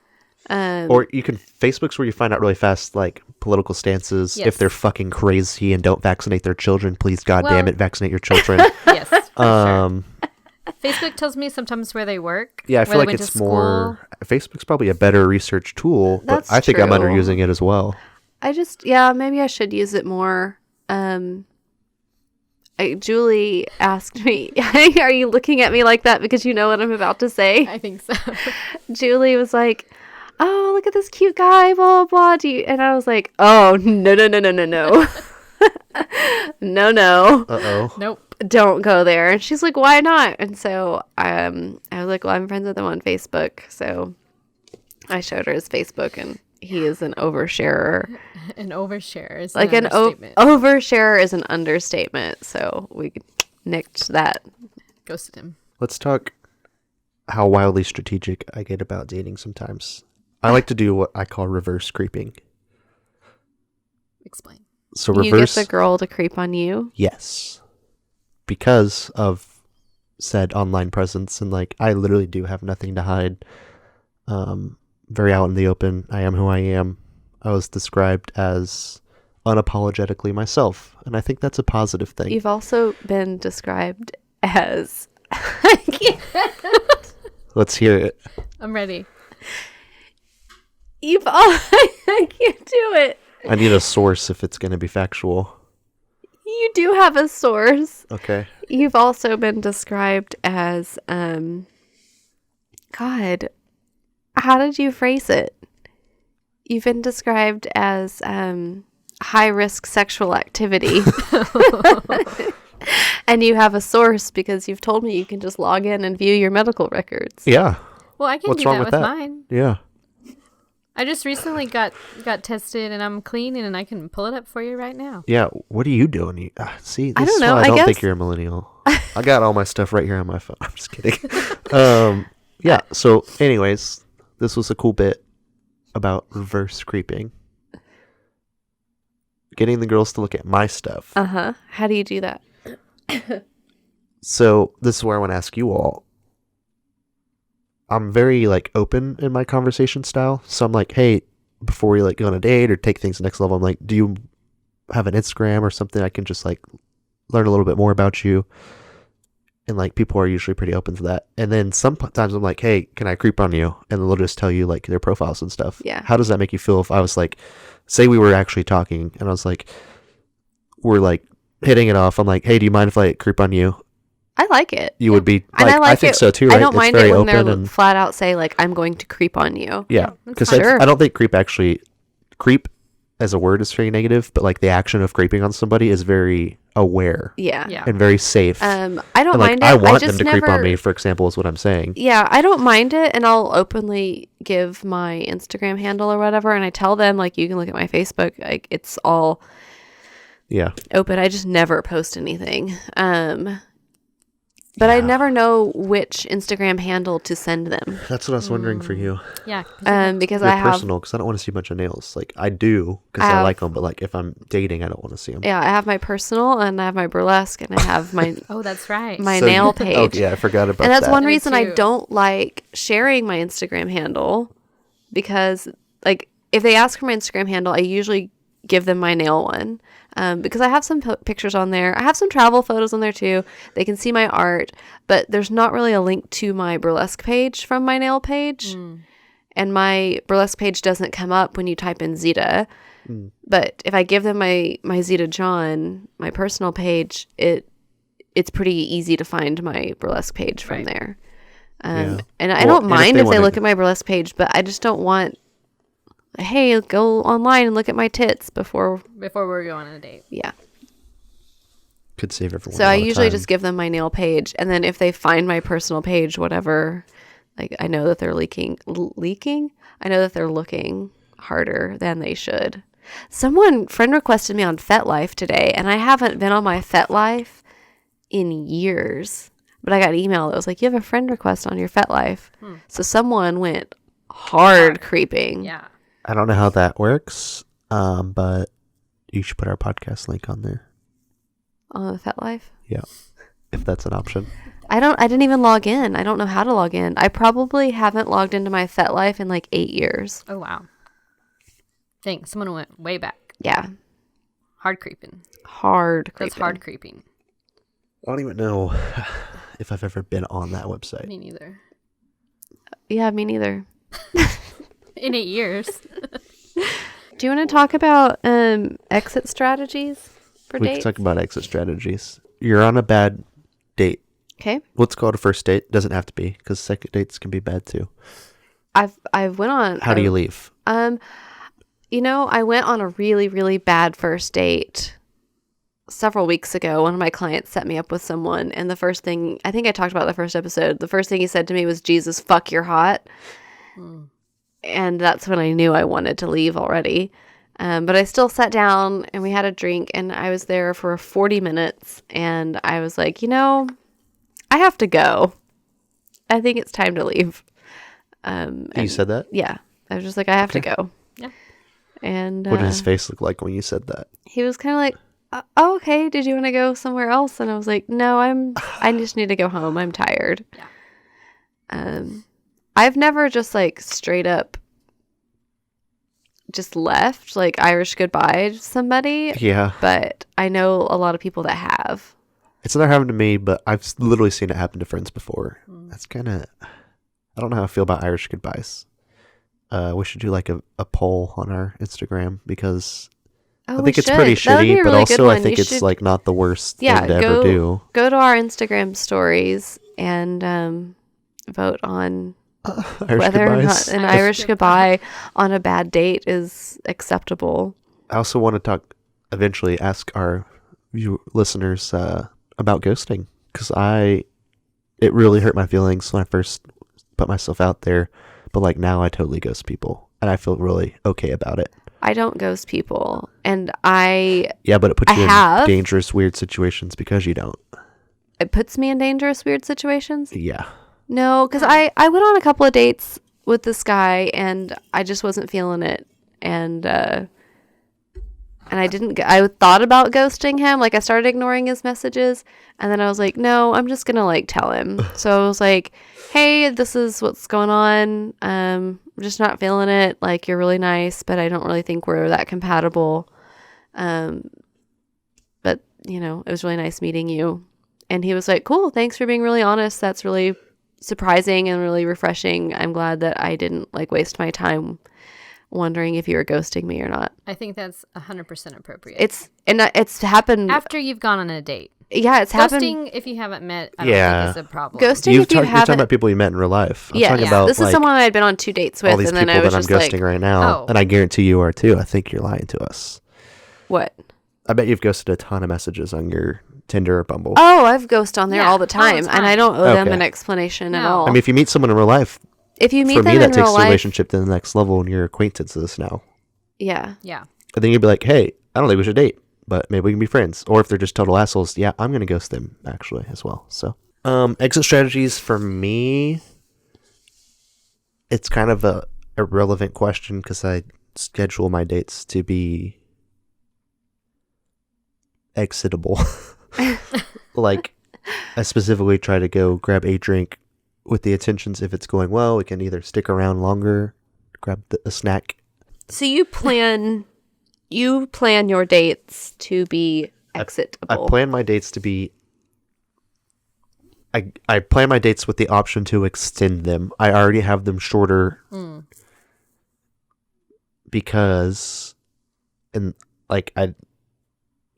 Or you can Facebook's where you find out really fast like political stances. Yes. If they're fucking crazy and don't vaccinate their children, please God damn it, vaccinate your children. Yes. For um sure. Facebook tells me sometimes where they work. yeah, I where feel they like went it's to more Facebook's probably a better research tool, but That's I think I'm true. underusing it as well. Maybe I should use it more. Julie asked me, are you looking at me like that because you know what I'm about to say? I think so. Julie was like, oh, look at this cute guy, blah, blah, blah. And I was like, oh, no. No. Uh-oh. Nope. Don't go there. And she's like, why not? And so I was like, well, I'm friends with him on Facebook. So I showed her his Facebook, and he is an oversharer. An overshare is Like an an understatement. oversharer is an understatement. So we nicked that. Ghosted him. Let's talk how wildly strategic I get about dating sometimes. I like to do what I call reverse creeping. Explain. So You get reverse, the girl to creep on you. yes, because of said online presence, and like I literally do have nothing to hide. Very out in the open. I am who I am. I was described as unapologetically myself, and I think that's a positive thing. You've also been described as Let's hear it. I'm ready. I can't do it. I need a source if it's going to be factual. You do have a source. Okay. You've also been described as God, how did you phrase it? You've been described as high risk sexual activity. And you have a source because you've told me you can just log in and view your medical records. Yeah. Well, I can What's do wrong that with with that? mine. Yeah. I just recently got tested and I'm clean and I can pull it up for you right now. Yeah. What are you doing? See, this I don't is know. why I I don't guess- think you're a millennial. I got all my stuff right here on my phone. I'm just kidding. Yeah. So, anyways, this was a cool bit about reverse creeping. Getting the girls to look at my stuff. Uh-huh. How do you do that? So this is where I want to ask you all. I'm very like open in my conversation style. So I'm like, hey, before we like go on a date or take things to the next level, I'm like, do you have an Instagram or something I can just like learn a little bit more about you. And like people are usually pretty open to that. And then sometimes I'm like, hey, can I creep on you? And they'll just tell you like their profiles and stuff. Yeah. How does that make you feel if I was like, say we were actually talking and I was like, we're like hitting it off. I'm like, hey, do you mind if I creep on you? I like it. You would be And like, I think so too, right? I don't mind it when they're and flat out say like, I'm going to creep on you. yeah, that's because fine. Sure. I don't think creep as a word is very negative, but like the action of creeping on somebody is very aware Yeah. Yeah. and very safe. I don't And, like, mind it. I want just them to creep on never- me, for example, is what I'm saying. Yeah, I don't mind it, and I'll openly give my Instagram handle or whatever, and I tell them like, you can look at my Facebook, like it's all Yeah. open. I just never post anything. But I never know which Instagram handle to send them. That's what I was wondering for you. Yeah. 'cause Because Your I have personal, because I don't want to see a bunch of nails. Like, I do, because I like them, but like if I'm dating, I don't want to see them. I have my personal, and I have my burlesque, and I have my Oh, that's right. my nail Oh, page. yeah, I forgot about And that's that. one Me reason I too. don't like sharing my Instagram handle, because like if they ask for my Instagram handle, I usually give them my nail one, because I have some pictures on there. I have some travel photos on there too. They can see my art, but there's not really a link to my burlesque page from my nail page. And my burlesque page doesn't come up when you type in Zeta. But if I give them my Zeta John, my personal page, it's pretty easy to find my burlesque page from Right. there. Yeah. And I Well, don't and mind they if they wanna- look at my burlesque page, but I just don't want, hey, go online and look at my tits before. Before we're going on a date. Yeah. Could save everyone. So a I lot of usually time. just give them my nail page. And then if they find my personal page, whatever, like I know that they're leaking. I know that they're looking harder than they should. Someone friend requested me on FetLife today, and I haven't been on my FetLife in years. But I got an email that was like, you have a friend request on your FetLife. So someone went hard creeping. Yeah. I don't know how that works, but you should put our podcast link on there. On the FetLife. Yeah, if that's an option. I didn't even log in. I don't know how to log in. I probably haven't logged into my FetLife in like 8 years. Oh, wow. Thanks. Someone went way back. Yeah. Hard creeping. Hard creeping. That's hard creeping. I don't even know if I've ever been on that website. Me neither. Yeah, me neither. In 8 years. Do you want to talk about exit strategies for We dates? can talk about exit strategies. You're on a bad date. Okay. Let's call it a first date. Doesn't have to be, because second dates can be bad too. I've went on. How do you leave? I went on a really, really bad first date several weeks ago. One of my clients set me up with someone, and the first thing, I think I talked about the first episode, the first thing he said to me was, Jesus, fuck, you're hot. And that's when I knew I wanted to leave already. But I still sat down and we had a drink, and I was there for 40 minutes, and I was like, I have to go. I think it's time to leave. You said that? Yeah. I was just like, I have to go. Yeah. And What did his face look like when you said that? he was kind of like, oh, okay. Did you want to go somewhere else? And I was like, no, I just need to go home. I'm tired. Yeah. I've never just like straight up just left, like Irish goodbye to somebody, Yeah. but I know a lot of people that have. It's never happened to me, but I've literally seen it happen to friends before. That's kind of... I don't know how I feel about Irish goodbyes. We should do like a poll on our Instagram, because Oh, I think it's pretty shitty, but also I think it's like not the worst thing to ever do. Go to our Instagram stories and vote on Irish whether or goodbyes. not an Irish goodbye on a bad date is acceptable. I also want to eventually ask our listeners about ghosting, because it really hurt my feelings when I first put myself out there, but like now I totally ghost people, and I feel really okay about it. I don't ghost people, and Yeah, but it puts I you have. in dangerous, weird situations because you don't. it puts me in dangerous, weird situations. Yeah. No, because I went on a couple of dates with this guy, and I just wasn't feeling it, and I didn't. I thought about ghosting him. Like I started ignoring his messages, and then I was like, no, I'm just gonna like tell him. So I was like, hey, this is what's going on. I'm just not feeling it. Like you're really nice, but I don't really think we're that compatible. But it was really nice meeting you. And he was like, cool, thanks for being really honest. That's really surprising and really refreshing. I'm glad that I didn't like waste my time wondering if you were ghosting me or not. I think that's 100% appropriate. It's happened after you've gone on a date. Yeah, it's happened. Ghosting, if you haven't met, I don't think is a problem. Ghosting, you're if you talking haven't. about people you met in real life. I'm Yeah, talking about this is like, someone I'd been on 2 dates with, all these and then people I was that I'm just ghosting like, right now, and I guarantee you are too. I think you're lying to us. what? I bet you've ghosted a ton of messages on your Tinder or Bumble. Oh, I've ghosted on there Yeah, all the time, and I don't owe them an explanation at No. all. I mean, if you meet someone in real life, if you meet for them me, in that takes real the life, relationship to the next level, and you're acquaintances now. yeah. Yeah. And then you'd be like, hey, I don't think we should date, but maybe we can be friends. Or if they're just total assholes, yeah, I'm going to ghost them, actually, as well. So, exit strategies for me, it's kind of a irrelevant question because I schedule my dates to be exitable. Like, I specifically try to go grab a drink with the intentions, if it's going well, we can either stick around longer, grab a snack. So you plan your dates to be exitable. I plan my dates to be. I plan my dates with the option to extend them. I already have them shorter because, and like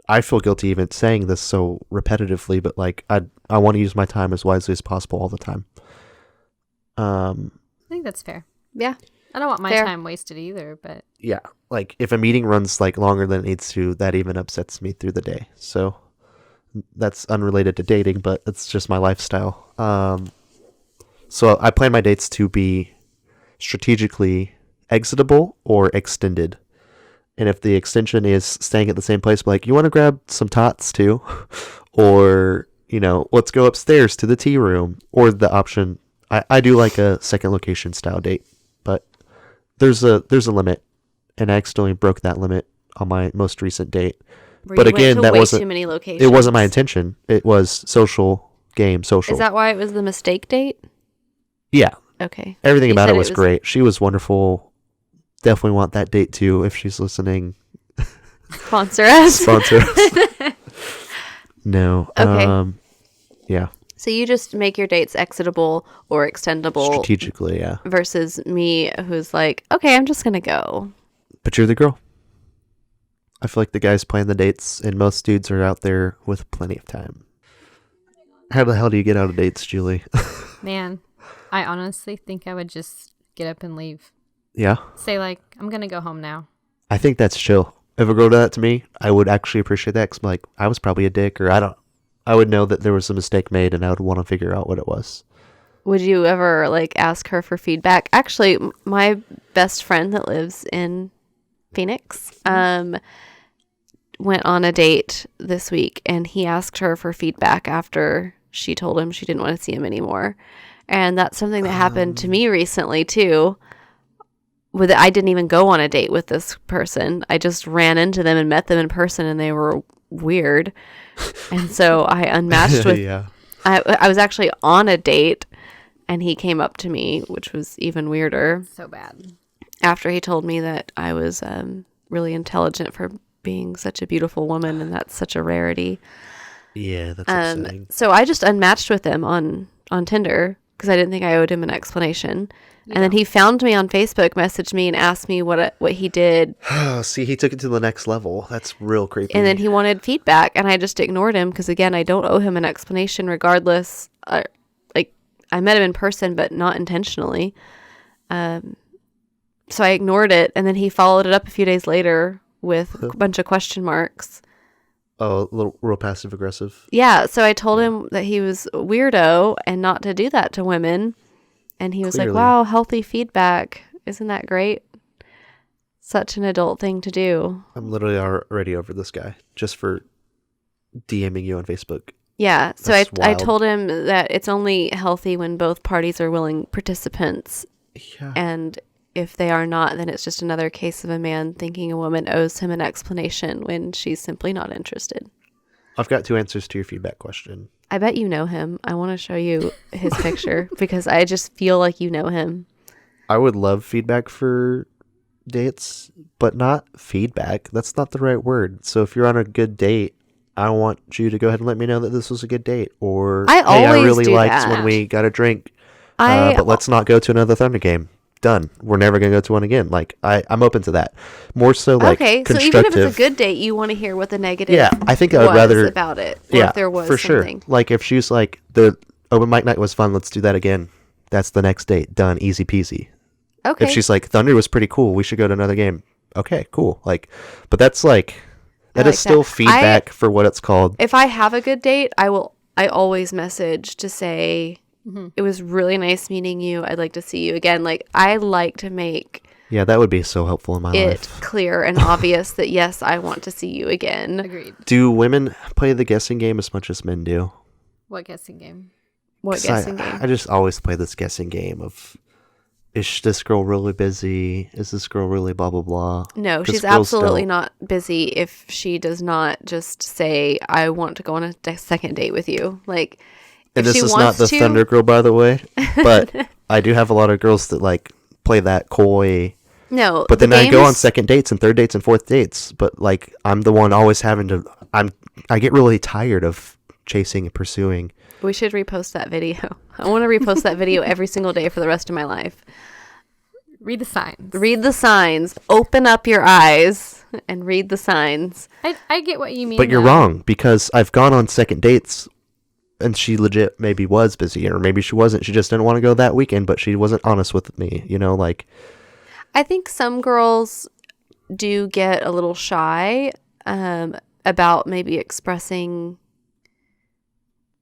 I feel guilty even saying this so repetitively, but like I want to use my time as wisely as possible all the time. I think that's fair. Yeah. I don't want my Fair. time wasted either, but Yeah, like if a meeting runs like longer than it needs to, that even upsets me through the day. So that's unrelated to dating, but it's just my lifestyle. So I plan my dates to be strategically exitable or extended. And if the extension is staying at the same place, like, you want to grab some tots too? Or, let's go upstairs to the tea room. Or the option, I do like a second location style date, but there's a limit. And I accidentally broke that limit on my most recent date. Where But you went again, to that way wasn't too many locations. it wasn't my intention. It was social. Is that why it was the mistake date? Yeah. Okay. Everything You about said it was great. She was wonderful. Definitely want that date too if she's listening. Sponsor us. Sponsor us. No. Okay. Yeah. So you just make your dates exitable or extendable Strategically, yeah. versus me who's like, okay, I'm just going to go. But you're the girl. I feel like the guys plan the dates, and most dudes are out there with plenty of time. How the hell do you get out of dates, Julie? man, I honestly think I would just get up and leave. Yeah? Say like, I'm going to go home now. I think that's chill. If a girl did that to me, I would actually appreciate that, because like, I was probably a dick, or I would know that there was a mistake made, and I would want to figure out what it was. Would you ever like ask her for feedback? Actually, my best friend that lives in Phoenix went on a date this week, and he asked her for feedback after she told him she didn't want to see him anymore. And that's something that happened to me recently too. I didn't even go on a date with this person. I just ran into them and met them in person, and they were weird. And so I unmatched with Yeah. I was actually on a date, and he came up to me, which was even weirder, So bad. after he told me that I was really intelligent for being such a beautiful woman, and that's such a rarity. Yeah, that's upsetting. So I just unmatched with him on Tinder because I didn't think I owed him an explanation. Yeah. And then he found me on Facebook, messaged me, and asked me what he did. See, he took it to the next level. That's real creepy. And then he wanted feedback, and I just ignored him because, again, I don't owe him an explanation regardless. I met him in person, but not intentionally. So I ignored it, and then he followed it up a few days later with a bunch of question marks. Oh, a little real passive aggressive. Yeah, so I told him that he was a weirdo and not to do that to women. And he was Clearly. like, wow, healthy feedback. Isn't that great? Such an adult thing to do. I'm literally already over this guy just for DMing you on Facebook. Yeah, so That's I wild. told him that it's only healthy when both parties are willing participants. Yeah. And if they are not, then it's just another case of a man thinking a woman owes him an explanation when she's simply not interested. I've got 2 answers to your feedback question. I bet you know him. I want to show you his picture because I just feel like you know him. I would love feedback for dates, but not feedback. That's not the right word. So if you're on a good date, I want you to go ahead and let me know that this was a good date, or I hey, I always really do liked that. when we got a drink, I but let's not go to another Thunder game. Done. We're never gonna go to one again. Like I'm open to that. More so like okay. So constructive. even if it's a good date, you want to hear what the negative Yeah, I think I would was rather about it, or yeah, if there was for something. sure. Like if she's like the open mic night was fun, let's do that again. That's the next date. Done. Easy peasy. Okay. If she's like Thunder was pretty cool, we should go to another game. Okay, cool. Like, but that's like that like is still that. feedback for what it's called. If I have a good date, I always message to say it was really nice meeting you. I'd like to see you again. Like I like to make Yeah, that would be so helpful in my it life. clear and obvious that yes, I want to see you again. Agreed. Do women play the guessing game as much as men do? What guessing game? What 'Cause guessing game? I just always play this guessing game of, is this girl really busy? Is this girl really blah, blah, blah? No, 'Cause she's girls absolutely don't. not busy if she does not just say, I want to go on a second date with you. Like, And if this she is not wants the to, Thunder girl, by the way. But I do have a lot of girls that like play that coy. No, But the then I go on games- second dates and third dates and fourth dates. But like I'm the one always having to. I get really tired of chasing and pursuing. We should repost that video. I want to repost that video every single day for the rest of my life. Read the signs. Read the signs. Open up your eyes and read the signs. I get what you mean. But you're though. wrong, because I've gone on second dates and she legit maybe was busy, or maybe she wasn't. She just didn't want to go that weekend, but she wasn't honest with me. You know, like I think some girls do get a little shy about maybe expressing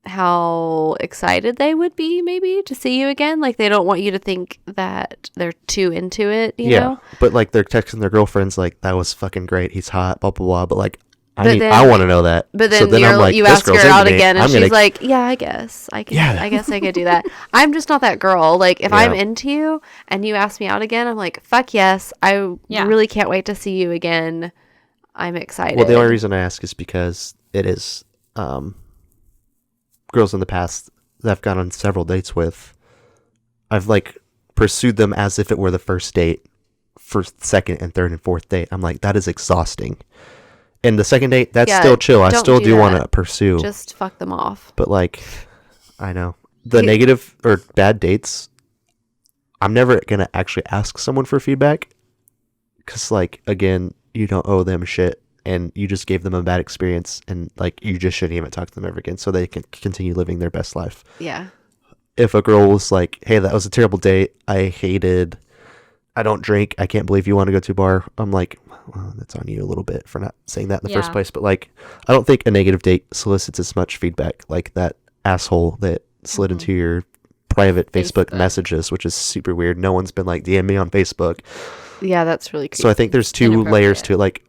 how excited they would be maybe to see you again. Like they don't want you to think that they're too into it, you know? But like they're texting their girlfriends like, that was fucking great. He's hot, blah, blah, blah. But like, But then- I want to know that. But So then, I'm like, you this ask her girl's into out me. again, and I'm she's gonna- like, "Yeah, I guess I can. Yeah. I guess I could do that." I'm just not that girl. Like, if I'm Yeah. into you and you ask me out again, I'm like, "Fuck yes! I Yeah. really can't wait to see you again. I'm excited." Well, the only reason I ask is because it is girls in the past that I've gone on several dates with. I've like pursued them as if it were the first date, first, second, and third and fourth date. I'm like, that is exhausting. And the second date, that's Yeah, still chill. I don't still do do want to that. pursue. just fuck them off. But like, I know the You- negative or bad dates, I'm never gonna actually ask someone for feedback, because like, again, you don't owe them shit, and you just gave them a bad experience, and like, you just shouldn't even talk to them ever again, so they can continue living their best life. Yeah. If a girl was like, hey, that was a terrible date, I don't drink, I can't believe you want to go to a bar, I'm like, well, that's on you a little bit for not saying that in the first Yeah. place. But like, I don't think a negative date solicits as much feedback like that asshole that slid into your private Facebook Facebook. messages, which is super weird. No one's been like, DM me on Facebook. Yeah, that's really creepy. So I think there's two layers to it. Like,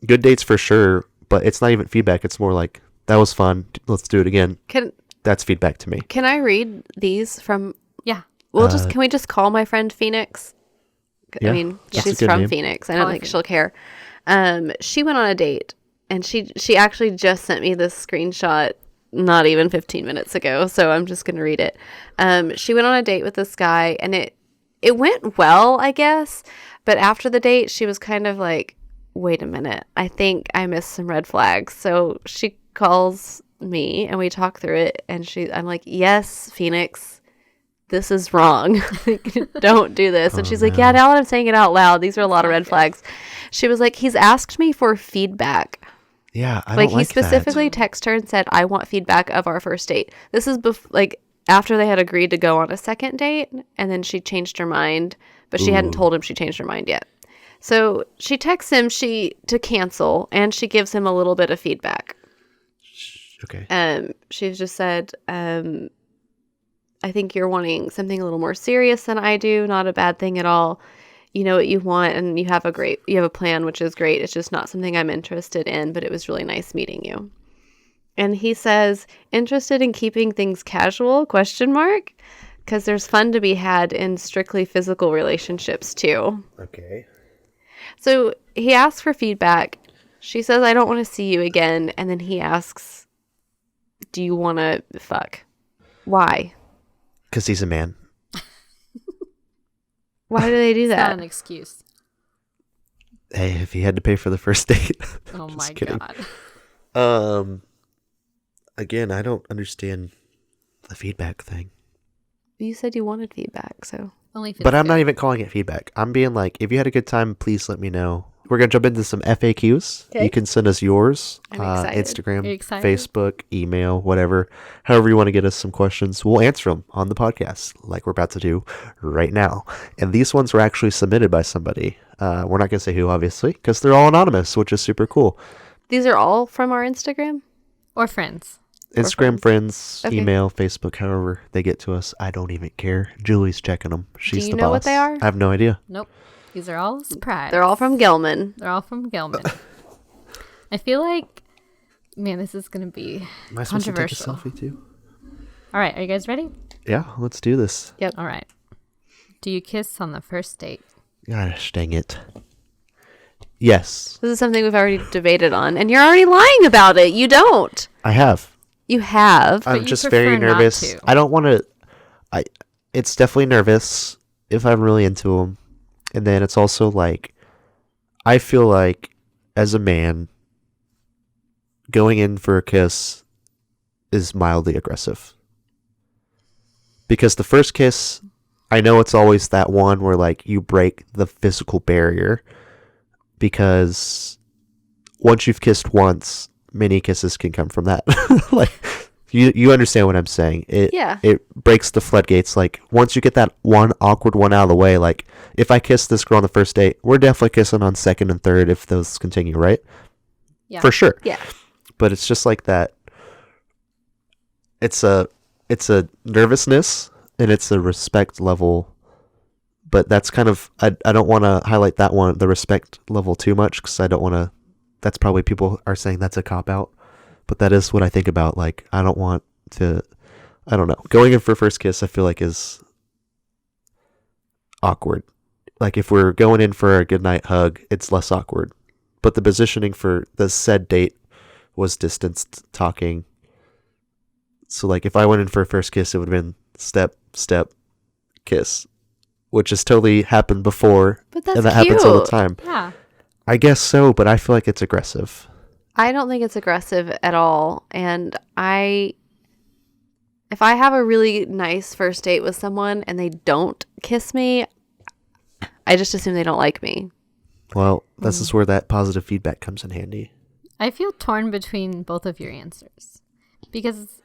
good dates for sure, but it's not even feedback. It's more like, that was fun, let's do it again. Can That's feedback to me. I read these from? Yeah. Can we just call my friend Phoenix? Yeah, I mean, that's a she's good from name. Phoenix. I don't Call think her she'll care. She went on a date, and she actually just sent me this screenshot not even 15 minutes ago, so I'm just gonna read it. She went on a date with this guy, and it went well, I guess. But after the date, she was kind of like, "Wait a minute, I think I missed some red flags." So she calls me, and we talk through it, and I'm like, "Yes, Phoenix, this is wrong. Don't do this." And she's like, "Yeah, now that I'm saying it out loud, these are a lot of red flags." She was like, "He's asked me for feedback." Yeah, I Like, don't he like specifically texted her and said, "I want feedback of our first date." This is like after they had agreed to go on a second date, and then she changed her mind, but she hadn't told him she changed her mind yet. So she texts him to cancel, and she gives him a little bit of feedback. that. Okay. She's just said, "I think you're wanting something a little more serious than I do. Not a bad thing at all. You know what you want, and you have a plan, which is great. It's just not something I'm interested in, but it was really nice meeting you." And he says, "Interested in keeping things casual? ? Because there's fun to be had in strictly physical relationships too." Okay. So he asks for feedback. She says, "I don't want to see you again." And then he asks, "Do you want to fuck?" Why? Because he's a man. Why do they do It's not that? an excuse. Hey, if he had to pay for the first date. Oh Just my kidding. god. again, I don't understand the feedback thing. You said you wanted feedback, so. Only if it's But I'm good. not even calling it feedback. I'm being like, if you had a good time, please let me know. We're going to jump into some FAQs. Okay. You can send us yours. I'm excited. Instagram, Are you excited? Facebook, email, whatever. However you want to get us some questions. We'll answer them on the podcast like we're about to do right now. And these ones were actually submitted by somebody. We're not going to say who, obviously, because they're all anonymous, which is super cool. These are all from our Instagram? Or friends. Instagram, friends, Okay. email, Facebook, however they get to us. I don't even care. Julie's checking them. She's you the know boss. what they are? I have no idea. Nope. These are all surprise. They're all from Gilman. They're all from Gelman. I feel like, man, this is going to be Am I supposed to take a controversial. selfie too? All right. Are you guys ready? Yeah, let's do this. All right. Do you kiss on the first date? Gosh dang it. Yes, This is something we've already debated on, and you're already lying about it. You don't. I have. You have. I'm you just prefer very not nervous. to. I don't want to. It's definitely nervous if I'm really into them, and then it's also like, I feel like as a man, going in for a kiss is mildly aggressive. Because the first kiss, I know it's always that one where like you break the physical barrier, because once you've kissed once, many kisses can come from that. Like, you understand what I'm saying. It breaks the floodgates. Like, once you get that one awkward one out of the way, like, if I kiss this girl on the first date, we're definitely kissing on second and third if those continue, right? Yeah. For sure. Yeah. But it's just like that. It's a nervousness, and it's a respect level. But that's kind of, I don't want to highlight that one, the respect level, too much, because I don't want to, that's probably people are saying that's a cop-out. But that is what I think about. Like, I don't want to, I don't know. Going in for first kiss, I feel like is awkward. Like, if we're going in for a goodnight hug, it's less awkward. But the positioning for the said date was distanced talking. So, like, if I went in for a first kiss, it would have been step, kiss. Which has totally happened before. But that's and that happens all the cute. time. Yeah. I guess so, but I feel like it's aggressive. I don't think it's aggressive at all. And if I have a really nice first date with someone and they don't kiss me, I just assume they don't like me. Well, this is where that positive feedback comes in handy. I feel torn between both of your answers. Because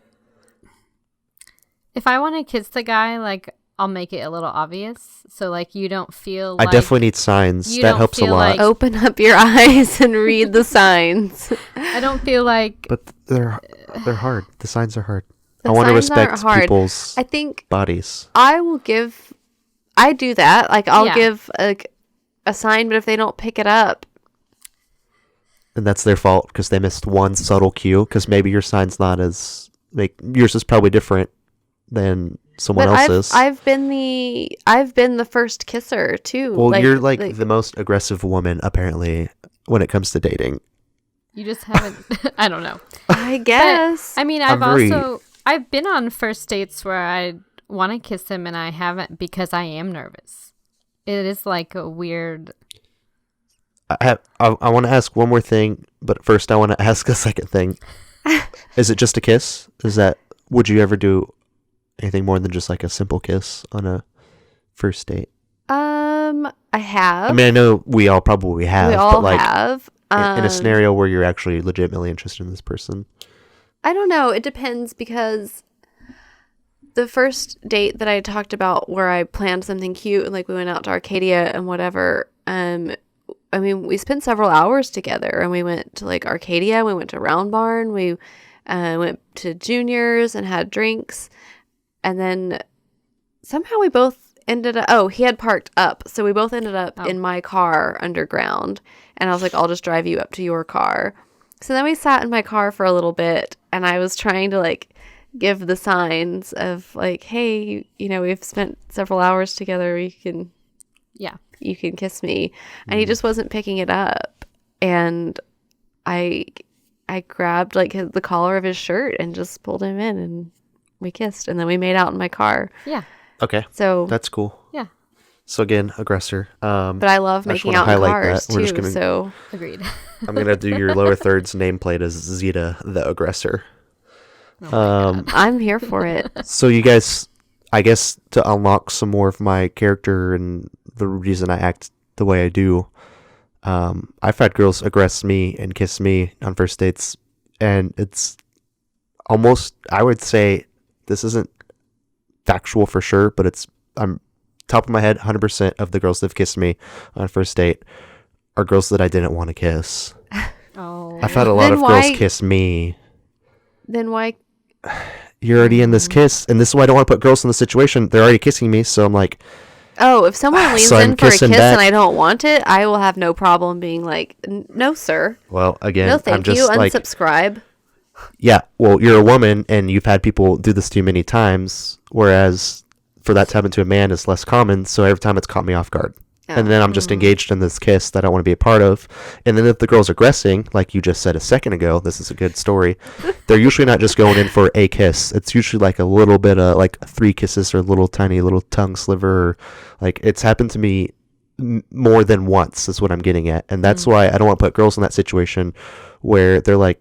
if I want to kiss the guy, like, I'll make it a little obvious. So, like, you don't feel like... I definitely need signs. You That don't helps a feel lot. like- Open up your eyes and read the signs. I don't feel like... But they're hard. The signs are hard. The I want to signs aren't respect hard. people's I think bodies. I do that. Like, I'll Yeah. give a sign, but if they don't pick it up, And that's their fault because they missed one subtle cue, because maybe your sign's not as... like, yours is probably different than someone but else's. I've been the first kisser too. Well, you're like the most aggressive woman, apparently, when it comes to dating. You just haven't... I don't know. I guess. I mean, I'm I've been on first dates where I want to kiss him and I haven't because I am nervous. It is like a weird... I want to ask one more thing, but first I want to ask a second thing. Is it just a kiss? Would you ever do anything more than just like a simple kiss on a first date? I have. I mean, I know we all probably have, we all but like have. in a scenario where you're actually legitimately interested in this person. I don't know. It depends, because the first date that I talked about where I planned something cute and like we went out to Arcadia and whatever, I mean, we spent several hours together, and we went to like Arcadia, we went to Round Barn, we went to Junior's and had drinks, and then somehow we both ended up, he had parked up, so we both ended up in my car underground, and I was like, I'll just drive you up to your car. So then we sat in my car for a little bit, and I was trying to like give the signs of like, hey, we've spent several hours together, you can kiss me. And he just wasn't picking it up. And I grabbed like the collar of his shirt and just pulled him in, and we kissed, and then we made out in my car. Yeah. Okay, So, that's cool. Yeah. So again, aggressor. but I love I just making wanna out in highlight cars that. We're just too. gonna- So Agreed. I'm gonna do your lower thirds nameplate as Zeta the aggressor. I'm here for it. So you guys, I guess to unlock some more of my character and the reason I act the way I do, I've had girls aggress me and kiss me on first dates, and it's almost, I would say, this isn't factual for sure, but I'm top of my head, 100% of the girls that have kissed me on first date are girls that I didn't want to kiss. Oh. I've had a lot Then of why- girls kiss me. Then why? You're already in this kiss, and this is why I don't want to put girls in the situation. They're already kissing me, so I'm like, Oh, if someone leans So I'm in for a kiss kissing back. and I don't want it, I will have no problem being like, "No, sir. well, again, No, I'm thank just you. like, Unsubscribe." yeah, well, you're a woman, and you've had people do this to you many times, whereas for that to happen to a man is less common, so every time it's caught me off guard. And then I'm just engaged in this kiss that I don't want to be a part of. And then if the girl's aggressing, like you just said a second ago, this is a good story, they're usually not just going in for a kiss. It's usually like a little bit of, like 3 kisses or a little tiny little tongue sliver. Or, like, it's happened to me more than once is what I'm getting at. And that's why I don't want to put girls in that situation where they're like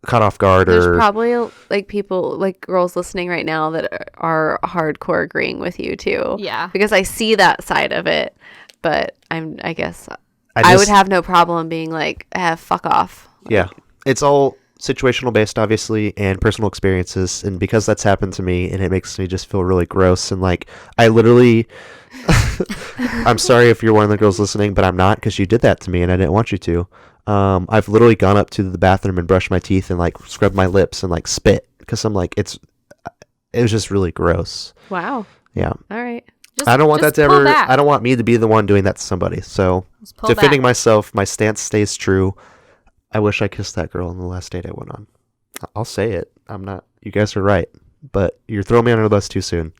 caught off guard There's or... probably like people, like girls listening right now that are hardcore agreeing with you too. Yeah. Because I see that side of it, but I guess I just- would have no problem being like, fuck off. Yeah. It's all situational based, obviously, and personal experiences. And because that's happened to me, and it makes me just feel really gross. And like, I literally, I'm sorry if you're one of the girls listening, but I'm not, because you did that to me and I didn't want you to. I've literally gone up to the bathroom and brushed my teeth and like scrubbed my lips and like spit, because I'm like, it was just really gross. Wow. Yeah. All right. I don't want that to pull ever, back. I don't want me to be the one doing that to somebody. So Just pull defending back. myself, my stance stays true. I wish I kissed that girl on the last date I went on. I'll say it. I'm not. You guys are right, but you're throwing me under the bus too soon.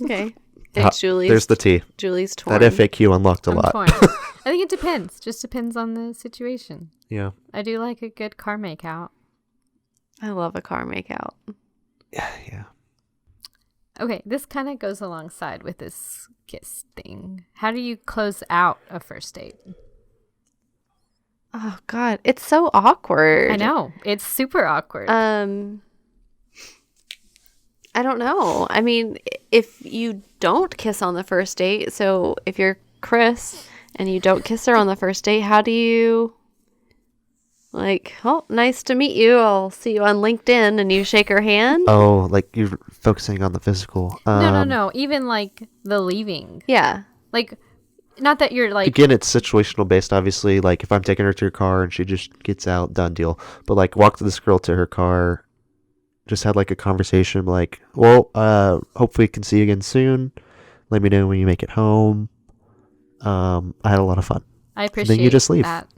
Okay. Ha- It's Julie's. There's the T. Julie's torn. That FAQ unlocked a I'm lot. torn. I think it depends. Just depends on the situation. Yeah. I do like a good car make out. I love a car makeout. Yeah. Okay, this kind of goes alongside with this kiss thing. How do you close out a first date? Oh God, it's so awkward. I know. It's super awkward. I don't know. I mean, if you don't kiss on the first date, so if you're Chris and you don't kiss her on the first date, how do you, like, oh, nice to meet you, I'll see you on LinkedIn, and you shake her hand? Oh, like you're focusing on the physical. No. Even like the leaving. Yeah. Like, not that you're like. Again, it's situational based, obviously. Like, if I'm taking her to her car and she just gets out, done deal. But, like, walked this girl to her car, just had, like, a conversation, like, well, hopefully can see you again soon. Let me know when you make it home. I had a lot of fun. I appreciate you just leave. that.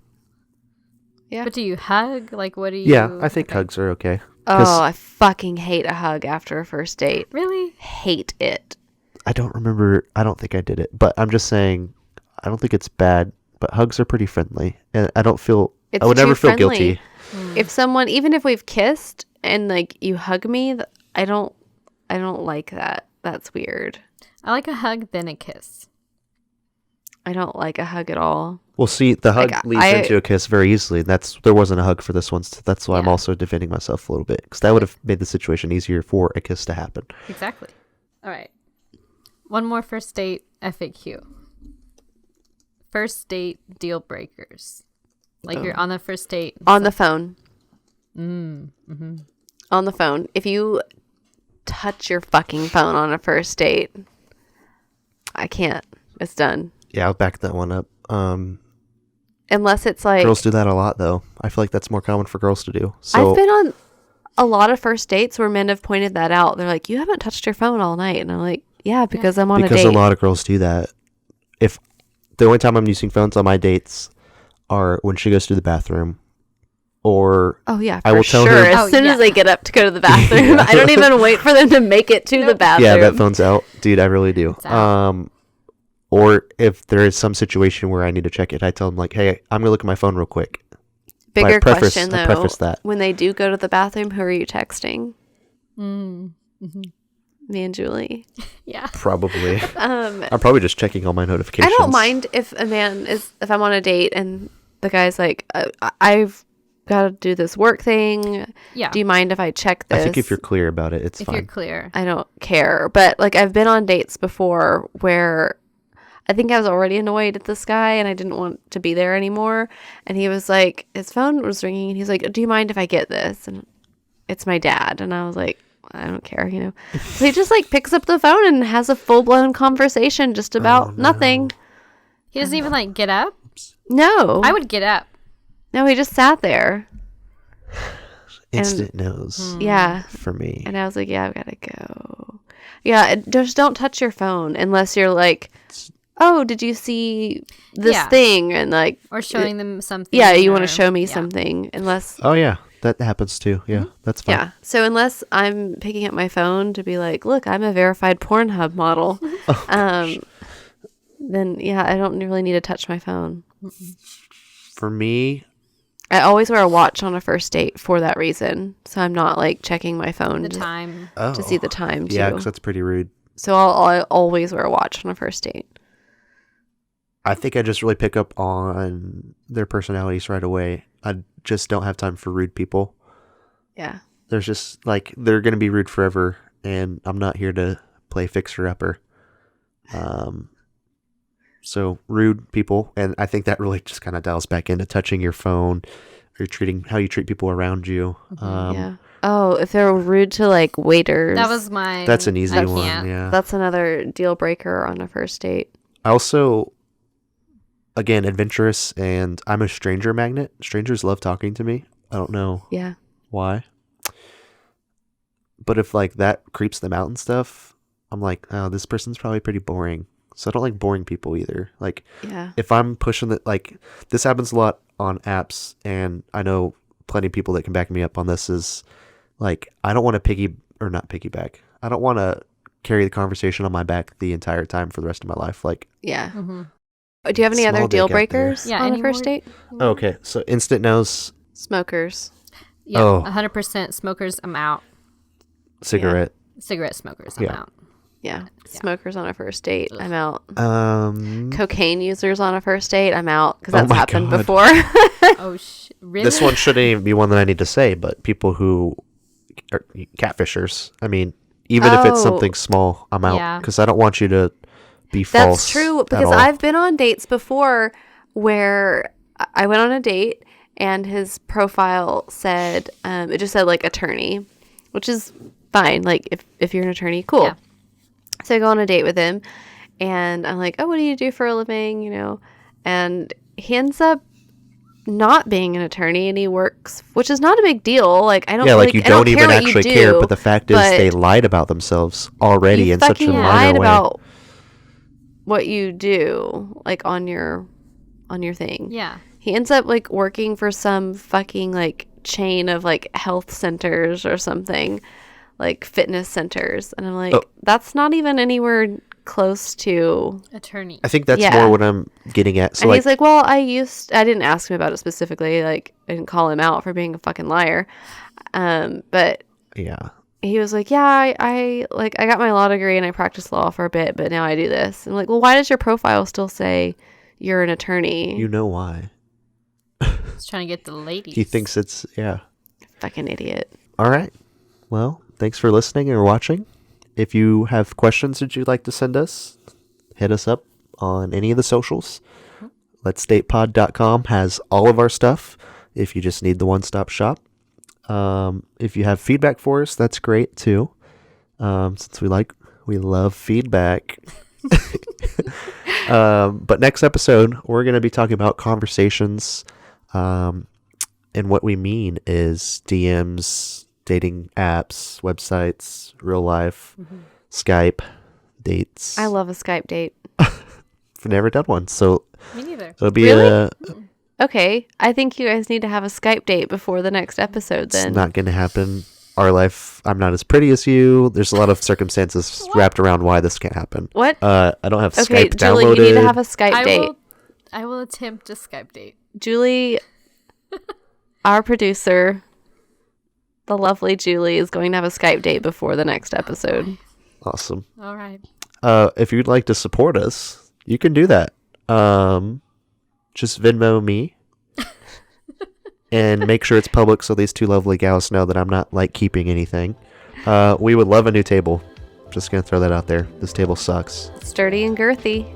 Yeah. But do you hug? Like, what do you? Yeah, I think okay. hugs are okay. 'Cause Oh, I fucking hate a hug after a first date. Really? Hate it. I don't remember. I don't think I did it. But I'm just saying, I don't think it's bad. But hugs are pretty friendly. And I don't feel... It's I would never too feel friendly. guilty. If someone, even if we've kissed and like you hug me, I don't like that. That's weird. I like a hug, then a kiss. I don't like a hug at all. Well, see, the hug Like, leads into a kiss very easily. There wasn't a hug for this one, so that's why I'm Yeah. also defending myself a little bit, because that would have made the situation easier for a kiss to happen. Exactly. All right. One more first date FAQ. First date deal breakers. Like you're on the first date. On the phone. On the phone. If you touch your fucking phone on a first date, I can't. It's done. Yeah, I'll back that one up. Unless it's like, Girls do that a lot, though. I feel like that's more common for girls to do. So I've been on a lot of first dates where men have pointed that out. They're like, you haven't touched your phone all night. And I'm like, yeah, because I'm on because a a date. lot of girls do that. If the only time I'm using phones on my dates are when she goes to the bathroom, or Oh, yeah, for I will tell sure. her- As Oh, soon yeah. as they get up to go to the bathroom, I don't even wait for them to make it to the bathroom. yeah, that phone's out, dude. I really do. It's out. Or if there is some situation where I need to check it, I tell them like, "Hey, I'm gonna look at my phone real quick." Bigger preface- question, I though. preface that. When they do go to the bathroom, who are you texting? Mm-hmm. Me and Julie. Yeah. Probably. I'm probably just checking all my notifications. I don't mind if a man is, if I'm on a date and the guy's like, I've gotta do this work thing. Yeah. Do you mind if I check this? I think if you're clear about it, it's if fine. you're clear. I don't care. But like I've been on dates before where I think I was already annoyed at this guy and I didn't want to be there anymore. And he was like, his phone was ringing and he's like, do you mind if I get this? And it's my dad. And I was like, I don't care, you know. So he just like picks up the phone and has a full blown conversation just about nothing. He doesn't even like get up. No. I would get up. No, he just sat there. Instant no's Yeah. for me. And I was like, yeah, I've got to go. Yeah, just don't touch your phone unless you're like, oh, did you see this Yeah. thing? And like, Or showing them something. yeah, you want to or- show me yeah. something. Unless, Oh yeah, that happens too. Yeah, that's fine. yeah. So unless I'm picking up my phone to be like, look, I'm a verified Pornhub model, then yeah, I don't really need to touch my phone. For me, I always wear a watch on a first date for that reason. So I'm not like checking my phone The to, time. to see the time too. yeah, because that's pretty rude. So I'll always wear a watch on a first date. I think I just really pick up on their personalities right away. I just don't have time for rude people. Yeah. There's just like they're gonna be rude forever, and I'm not here to play fixer upper. So rude people, and I think that really just kind of dials back into touching your phone, or treating how you treat people around you. Yeah. Oh, if they're rude to like waiters. That was my. That's an easy I one. can't. Yeah. That's another deal breaker on a first date. I also, again, adventurous, and I'm a stranger magnet. Strangers love talking to me. I don't know Yeah. why. But if like that creeps them out and stuff, I'm like, oh, this person's probably pretty boring. So I don't like boring people either. Like Yeah. if I'm pushing it, like this happens a lot on apps, and I know plenty of people that can back me up on this, is like, I don't want to not piggyback. I don't want to carry the conversation on my back the entire time for the rest of my life. Like, Yeah. Mm-hmm. Do you have any Small other dick deal out there. breakers Yeah, on a any first more- date? okay, so instant no's, Smokers. Yeah. Oh. 100% smokers. I'm out. cigarette. Cigarette smokers. I'm Yeah. out. Yeah. Smokers on a first date. I'm out. Um, Cocaine users on a first date. I'm out because Oh that's my happened God. before. Oh, really? this one shouldn't even be one that I need to say, but people who are catfishers. I mean, even if it's Oh. something small, I'm out Yeah. because I don't want you to be false. That's true at because all. I've been on dates before where I went on a date and his profile said it just said like attorney, which is fine. Like if you're an attorney, cool. Yeah. So I go on a date with him and I'm like, oh, what do you do for a living? You know, and he ends up not being an attorney and he works, which is not a big deal. Like I don't Yeah, like you I don't don't even care what you actually do, care, but the fact is but they lied about themselves already you in such a fucking minor lied way. about what you do, like on your thing. Yeah. He ends up like working for some fucking like chain of like health centers or something, like fitness centers, and I'm like, Oh. that's not even anywhere close to. Attorney. I think that's Yeah. more what I'm getting at. So And like, he's like, well, I didn't ask him about it specifically, like I didn't call him out for being a fucking liar, but yeah, he was like, yeah, I got my law degree and I practiced law for a bit, but now I do this. And I'm like, well, why does your profile still say you're an attorney? you know why? He's trying to get the ladies. He thinks it's Fucking idiot. All right. Well, thanks for listening or watching. If you have questions that you'd like to send us, hit us up on any of the socials. Let'sDatePod.com has all of our stuff if you just need the one-stop shop. If you have feedback for us, that's great too. Since we love feedback. But next episode, we're going to be talking about conversations. And what we mean is DMs, dating apps, websites, real life, Skype, dates. I love a Skype date. I've never done one, so Me neither. it'll be Really? Okay, I think you guys need to have a Skype date before the next episode then. it's not going to happen. Our life, I'm not as pretty as you. There's a lot of circumstances wrapped around why this can't happen. What? I don't have Okay, Skype Julie, downloaded. you need to have a Skype date. I will attempt a Skype date. Julie, our producer, the lovely Julie, is going to have a Skype date before the next episode. Awesome. All right. If you'd like to support us, you can do that. Just Venmo me. and make sure it's public so these two lovely gals know that I'm not like keeping anything. We would love a new table. Just gonna throw that out there. This table sucks. Sturdy and girthy.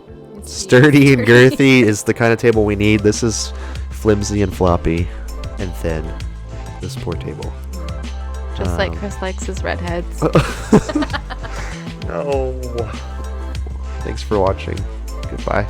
Sturdy and girthy is the kind of table we need. This is flimsy and floppy and thin. This poor table. Just like Chris likes his redheads. No. Thanks for watching. Goodbye.